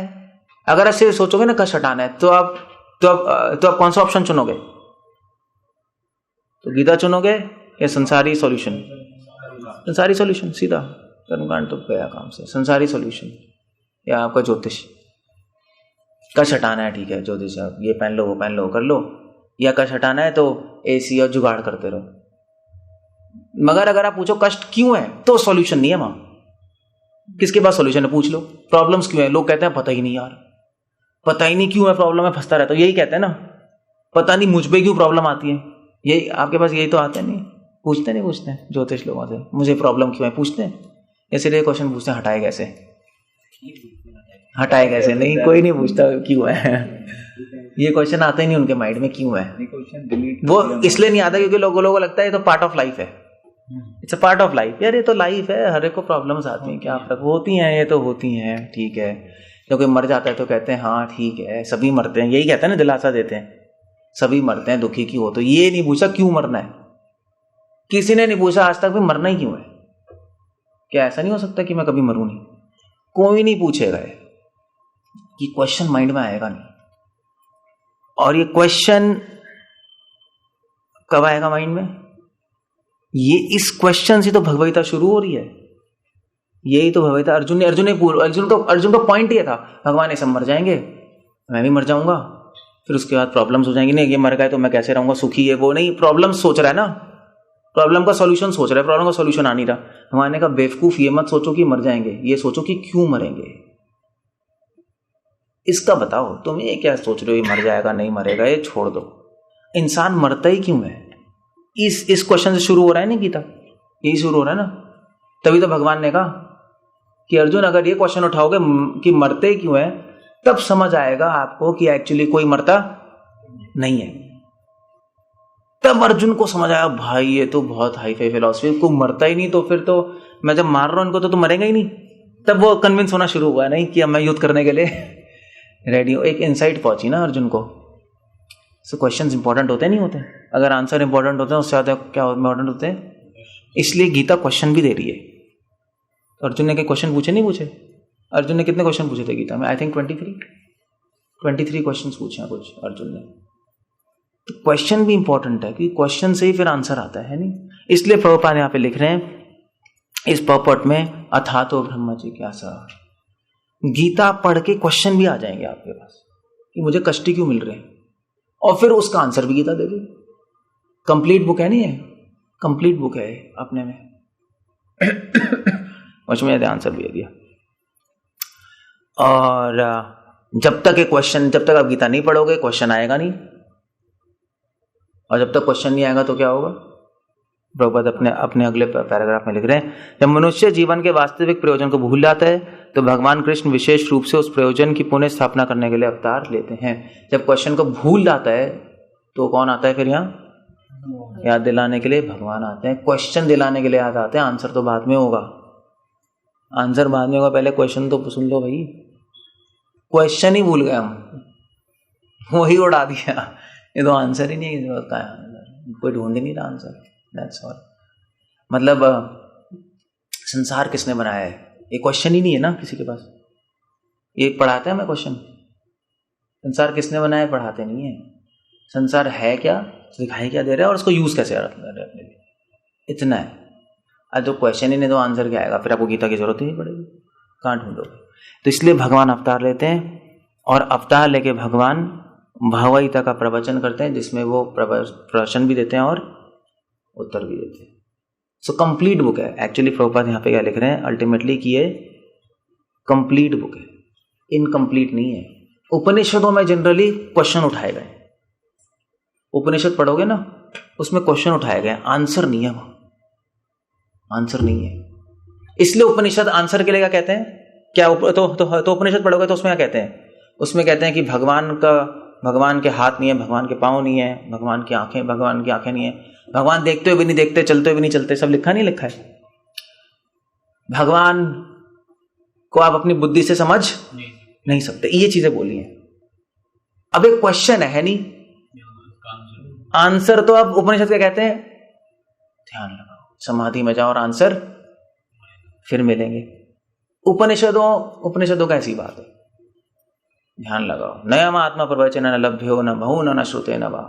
अगर ऐसे सोचोगे ना कष्ट हटाना है, तो आप कौन सा ऑप्शन चुनोगे, तो गीता चुनोगे या संसारी सॉल्यूशन? संसारी सॉल्यूशन सीधा, कर्मकांड तो गया काम से। संसारी सॉल्यूशन या आपका ज्योतिष, कष्ट हटाना है ठीक है ज्योतिष, ये पहन लो वो पहन लो कर लो, या कष्ट हटाना है तो एसी और जुगाड़ करते रहो। मगर अगर आप पूछो कष्ट क्यों है, तो सॉल्यूशन नहीं है वहां। किसके पास सॉल्यूशन है पूछ लो, प्रॉब्लम्स क्यों है, लोग कहते हैं पता ही नहीं यार, पता ही नहीं क्यों है प्रॉब्लम में फंसता रहता हूं, यही कहते हैं ना, पता नहीं मुझ पे क्यों प्रॉब्लम आती है, यही आपके पास यही तो आते नहीं, पूछते हैं ज्योतिष लोगों से मुझे प्रॉब्लम क्यों है, पूछते हैं, इसलिए क्वेश्चन पूछते हैं हटाए कैसे, हटाए कैसे, नहीं कोई नहीं पूछता क्यों है, ये क्वेश्चन आता ही नहीं उनके माइंड में क्यों है, वो इसलिए नहीं आता क्योंकि लोगों को लगता है ये तो पार्ट ऑफ लाइफ है, it's a part of life. यार ये तो लाइफ है, हर एक को प्रॉब्लम्स आती हैं, क्या फर्क, होती हैं, ये तो होती हैं, ठीक है। जब कोई मर जाता है तो कहते हैं हाँ ठीक है सभी मरते हैं, यही कहते हैं ना, दिलासा देते हैं सभी मरते हैं, दुखी क्यों हो, तो ये नहीं पूछा क्यों मरना है, किसी ने नहीं पूछा आज तक भी मरना ही क्यों है। क्या ऐसा नहीं हो सकता कि मैं कभी मरूं नहीं, कोई नहीं पूछेगा, कि क्वेश्चन माइंड में आएगा नहीं। और ये क्वेश्चन कब आएगा माइंड में, ये इस क्वेश्चन से तो भगवत्ता शुरू हो रही है, यही तो भगवत्ता। अर्जुन का पॉइंट ये था, भगवान ये सब मर जाएंगे मैं भी मर जाऊंगा, फिर उसके बाद प्रॉब्लम्स हो जाएंगी, नहीं ये मर गए तो मैं कैसे रहूंगा सुखी है, वो नहीं, प्रॉब्लम सोच रहा है ना, प्रॉब्लम का सॉल्यूशन सोच रहा है, प्रॉब्लम का सॉल्यूशन आ नहीं रहा। भगवान ने कहा बेवकूफ ये मत सोचो कि मर जाएंगे, ये सोचो कि क्यों मरेंगे, इसका बताओ, तुम ये क्या सोच रहे हो ये मर जाएगा नहीं मरेगा, ये छोड़ दो, इंसान मरता ही क्यों है, इस क्वेश्चन से शुरू हो रहा है ना गीता, यही शुरू हो रहा है ना। तभी तो भगवान ने कहा कि अर्जुन अगर ये क्वेश्चन उठाओगे कि मरते क्यों है, तब समझ आएगा आपको कि एक्चुअली कोई मरता नहीं है। तब अर्जुन को समझ आया भाई ये तो बहुत हाई फाई फिलॉसफी, को मरता ही नहीं तो फिर तो मैं जब मार रहा हूं इनको तो मरेगा ही नहीं। तब वो कन्विंस होना शुरू हुआ नहीं कि अब मैं युद्ध करने के लिए रेडी हूं, एक इनसाइट पहुंची ना अर्जुन को। सो क्वेश्चंस इंपॉर्टेंट होते नहीं होते, अगर आंसर इंपॉर्टेंट होते हैं उससे ज्यादा क्या इंपॉर्टेंट होते हैं, इसलिए गीता क्वेश्चन भी दे रही है। तो अर्जुन ने कई क्वेश्चन पूछे नहीं पूछे, अर्जुन ने कितने क्वेश्चन पूछे थे गीता में, आई थिंक 23 क्वेश्चन पूछे हैं कुछ अर्जुन ने। तो क्वेश्चन भी इंपॉर्टेंट है क्योंकि क्वेश्चन से ही फिर आंसर आता है नहीं। इसलिए प्रभुपाद यहाँ पे लिख रहे हैं इस पर्पट में, अथातो ब्रह्म जिज्ञासा, गीता पढ़ के क्वेश्चन भी आ जाएंगे आपके पास कि मुझे कष्ट क्यों मिल रहे हैं, और फिर उसका आंसर भी गीता दे दी। कंप्लीट बुक है नहीं है, कंप्लीट बुक है अपने में उसमें आंसर भी दे दिया। और जब तक आप गीता नहीं पढ़ोगे क्वेश्चन आएगा नहीं, और जब तक क्वेश्चन नहीं आएगा तो क्या होगा। प्रभुपाद अपने अगले पैराग्राफ में लिख रहे हैं, जब मनुष्य जीवन के वास्तविक प्रयोजन को भूल जाता है तो भगवान कृष्ण विशेष रूप से उस प्रयोजन की पुनः स्थापना करने के लिए अवतार लेते हैं। जब क्वेश्चन को भूल जाता है तो कौन आता है फिर यहाँ याद दिलाने के लिए, भगवान आते हैं। क्वेश्चन दिलाने के लिए याद आते हैं, आंसर तो बाद में होगा, आंसर बाद में होगा, पहले क्वेश्चन तो सुन लो भाई। क्वेश्चन ही भूल गए हम, वही उड़ा दिया, ये तो आंसर ही नहीं होता है, कोई ढूंढ ही नहीं रहा आंसर, दैट्स ऑल। मतलब संसार किसने बनाया है, ये क्वेश्चन ही नहीं है ना किसी के पास। ये पढ़ाते हैं हमें क्वेश्चन, संसार किसने बनाया है पढ़ाते नहीं है। संसार है क्या, दिखाई क्या दे रहा है, और उसको यूज कैसे रख रहे हैं अपने लिए, इतना है। आज तो क्वेश्चन ही नहीं तो आंसर क्या आएगा, फिर आपको गीता की जरूरत ही नहीं पड़ेगी, कहाँ ढूंढोगे। तो इसलिए भगवान अवतार लेते हैं, और अवतार लेके भगवान भगवत्ता का प्रवचन करते हैं, जिसमें वो प्रवचन भी देते हैं और उत्तर भी देते हैं। सो कंप्लीट बुक है एक्चुअली। प्रभुपाद यहाँ पे क्या लिख रहे हैं अल्टीमेटली कि ये कंप्लीट बुक है, इनकम्प्लीट नहीं है। उपनिषदों में जनरली क्वेश्चन उठाए गए, उपनिषद पढ़ोगे ना उसमें क्वेश्चन उठाए गए, आंसर नहीं है, वहां आंसर नहीं है। इसलिए उपनिषद आंसर के लिए क्या कहते हैं, क्या तो उपनिषद पढ़ोगे तो उसमें क्या कहते हैं, उसमें कहते हैं कि भगवान के हाथ नहीं है, भगवान के पाँव नहीं है, भगवान की आंखें नहीं है, भगवान देखते हुए भी नहीं देखते, चलते हुए भी नहीं चलते, सब लिखा नहीं लिखा है। भगवान को आप अपनी बुद्धि से समझ नहीं सकते, ये चीजें बोली हैं। अब एक क्वेश्चन है नहीं, आंसर तो अब उपनिषद क्या कहते हैं, ध्यान लगाओ, समाधि में जाओ और आंसर फिर मिलेंगे। उपनिषदों का ऐसी बात है, ध्यान लगाओ। नयम आत्मा प्रवचन न लभ्यो न बहु न श्रुते न वा।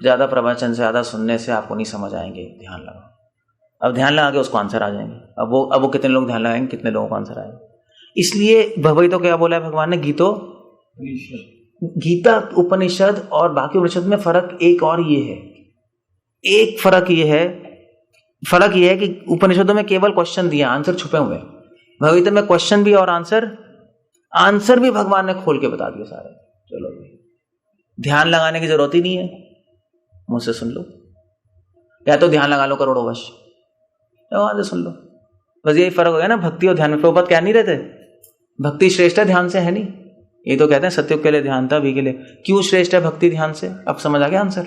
ज्यादा प्रवचन से ज्यादा सुनने से आपको नहीं समझ आएंगे, ध्यान लगाओ। अब ध्यान लगा के उसको आंसर आ जाएंगे। अब वो कितने लोग ध्यान लगाएंगे, कितने लोगों को आंसर आएगा। इसलिए भगवत तो क्या बोला है भगवान ने, गीता उपनिषद और बाकी उपनिषद में फर्क एक और ये है, एक फर्क ये है कि उपनिषदों में केवल क्वेश्चन दिया, आंसर छुपे हुए। भगवत में क्वेश्चन भी और आंसर भी भगवान ने खोल के बता दिए सारे। चलो ध्यान लगाने की जरूरत ही नहीं है, मुझसे सुन लो, या तो ध्यान लगा लो करोड़ों वर्ष, वहां से सुन लो। बस यही फर्क हो गया ना भक्ति और ध्यान में। प्रभुपाद क्या नहीं रहते, भक्ति श्रेष्ठ है ध्यान से, है नहीं। ये तो कहते हैं सत्युग के लिए ध्यान था, अभी के लिए। क्यों श्रेष्ठ है भक्ति ध्यान से, अब समझ आ गया आंसर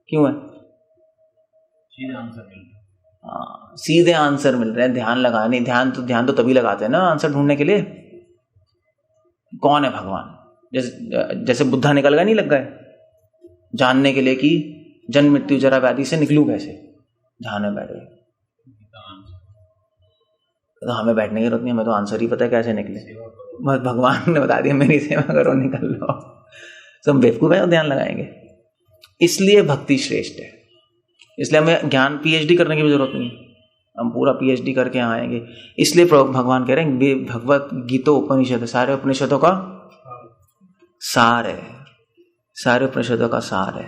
क्यों है। सीधे आंसर मिल रहे, हाँ सीधे आंसर मिल रहे हैं। ध्यान लगाने, ध्यान तो तभी लगाते हैं ना आंसर ढूंढने के लिए। कौन है भगवान, जैसे बुद्धा निकल गए, नहीं लग गए जानने के लिए कि जन्म मृत्यु जरा व्याधि से निकलूं कैसे, ध्यान में बैठ गए। तो हमें बैठने की जरूरत नहीं, हमें तो आंसर ही पता है कैसे निकले। बस भगवान ने बता दिया मेरी सेवा करो, निकल लो। तो हम बेवकूफ है, ध्यान लगाएंगे। इसलिए भक्ति श्रेष्ठ है। इसलिए हमें ज्ञान पीएचडी करने की भी जरूरत नहीं, हम पूरा पीएचडी करके यहाँ आएंगे। इसलिए भगवान कह रहे हैं भगवत गीता उपनिषद सारे उपनिषदों का सार है, सारे उपनिषदों का सार है,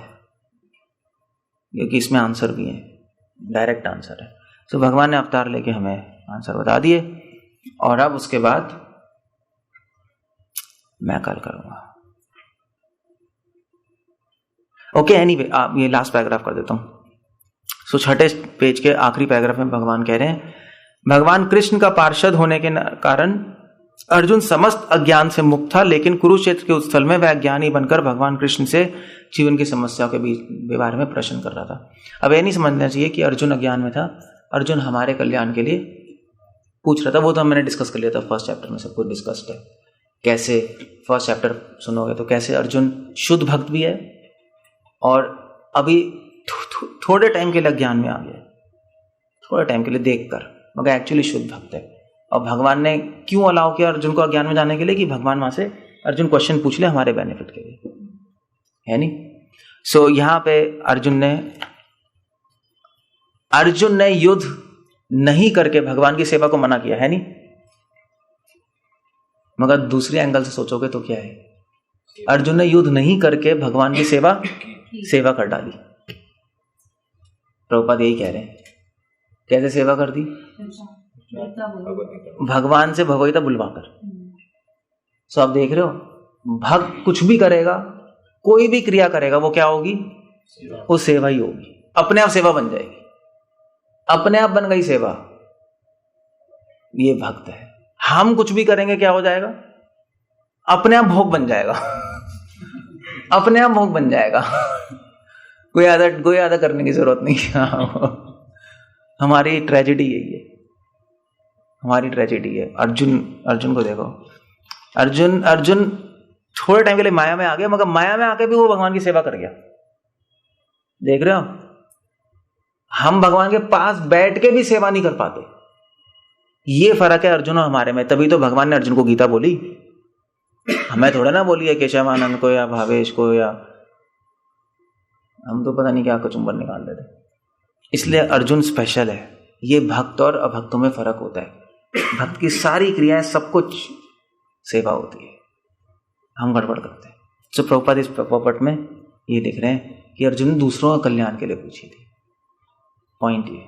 क्योंकि इसमें आंसर भी है, डायरेक्ट आंसर है। तो भगवान ने अवतार लेके हमें आंसर बता दिए। और अब उसके बाद मैं कल करूंगा। ओके, एनीवे आप ये लास्ट पैराग्राफ कर देता हूं। सो 6 पेज के आखिरी पैराग्राफ में भगवान कह रहे हैं, भगवान कृष्ण का पार्षद होने के कारण अर्जुन समस्त अज्ञान से मुक्त था, लेकिन कुरुक्षेत्र के उस स्थल में वह अज्ञानी बनकर भगवान कृष्ण से जीवन की समस्याओं के बारे में प्रश्न कर रहा था। अब ये नहीं समझना चाहिए कि अर्जुन अज्ञान में था, अर्जुन हमारे कल्याण के लिए पूछ रहा था। वो तो मैंने डिस्कस कर लिया था फर्स्ट चैप्टर में, सब कुछ डिस्कस्ड है। कैसे फर्स्ट चैप्टर सुनोगे तो कैसे अर्जुन शुद्ध भक्त भी है और अभी थोड़े टाइम के लिए ज्ञान में आ गया, थोड़े टाइम के लिए देखकर, मगर एक्चुअली शुद्ध भक्त है। और भगवान ने क्यों अलाउ किया अर्जुन को अज्ञान में जाने के लिए, कि भगवान वहां से अर्जुन क्वेश्चन पूछ ले हमारे बेनिफिट के लिए, है नहीं। सो यहां पे अर्जुन ने युद्ध नहीं करके भगवान की सेवा को मना किया, है नहीं। मगर दूसरे एंगल से सोचोगे तो क्या है, अर्जुन ने युद्ध नहीं करके भगवान की सेवा कर डाली। प्रभुपाद यही कह रहे हैं। कैसे सेवा कर दी, भगवान से भगवता बुलवाकर। सो आप देख रहे हो, भक्त कुछ भी करेगा, कोई भी क्रिया करेगा, वो क्या होगी, वो सेवा ही होगी। अपने आप सेवा बन जाएगी, अपने आप बन गई सेवा। ये भक्त है। हम कुछ भी करेंगे क्या हो जाएगा, अपने आप भोग बन जाएगा अपने आप भोग बन जाएगा कोई आधा करने की जरूरत नहीं हमारी ट्रेजेडी यही है, हमारी ट्रेजेडी है। अर्जुन को देखो, अर्जुन थोड़े टाइम के लिए माया में आ गया, मगर माया में आके भी वो भगवान की सेवा कर गया। देख रहे हो, हम भगवान के पास बैठ के भी सेवा नहीं कर पाते। ये फर्क है अर्जुन और हमारे में। तभी तो भगवान ने अर्जुन को गीता बोली, हमें थोड़ा ना बोली है केशवानंद को या भावेश को, या हम तो पता नहीं क्या कचुम्बर निकाल देते। इसलिए अर्जुन स्पेशल है। ये भक्त और अभक्तों में फर्क होता है। भक्त की सारी क्रियाएं, सब कुछ सेवा होती है, हम गड़बड़ करते हैं। तो प्रभुपाद इस प्रॉपर्ट में ये लिख रहे हैं कि अर्जुन ने दूसरों के कल्याण के लिए पूछी थी। पॉइंट ये।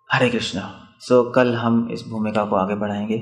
हरे कृष्णा। सो कल हम इस भूमिका को आगे बढ़ाएंगे।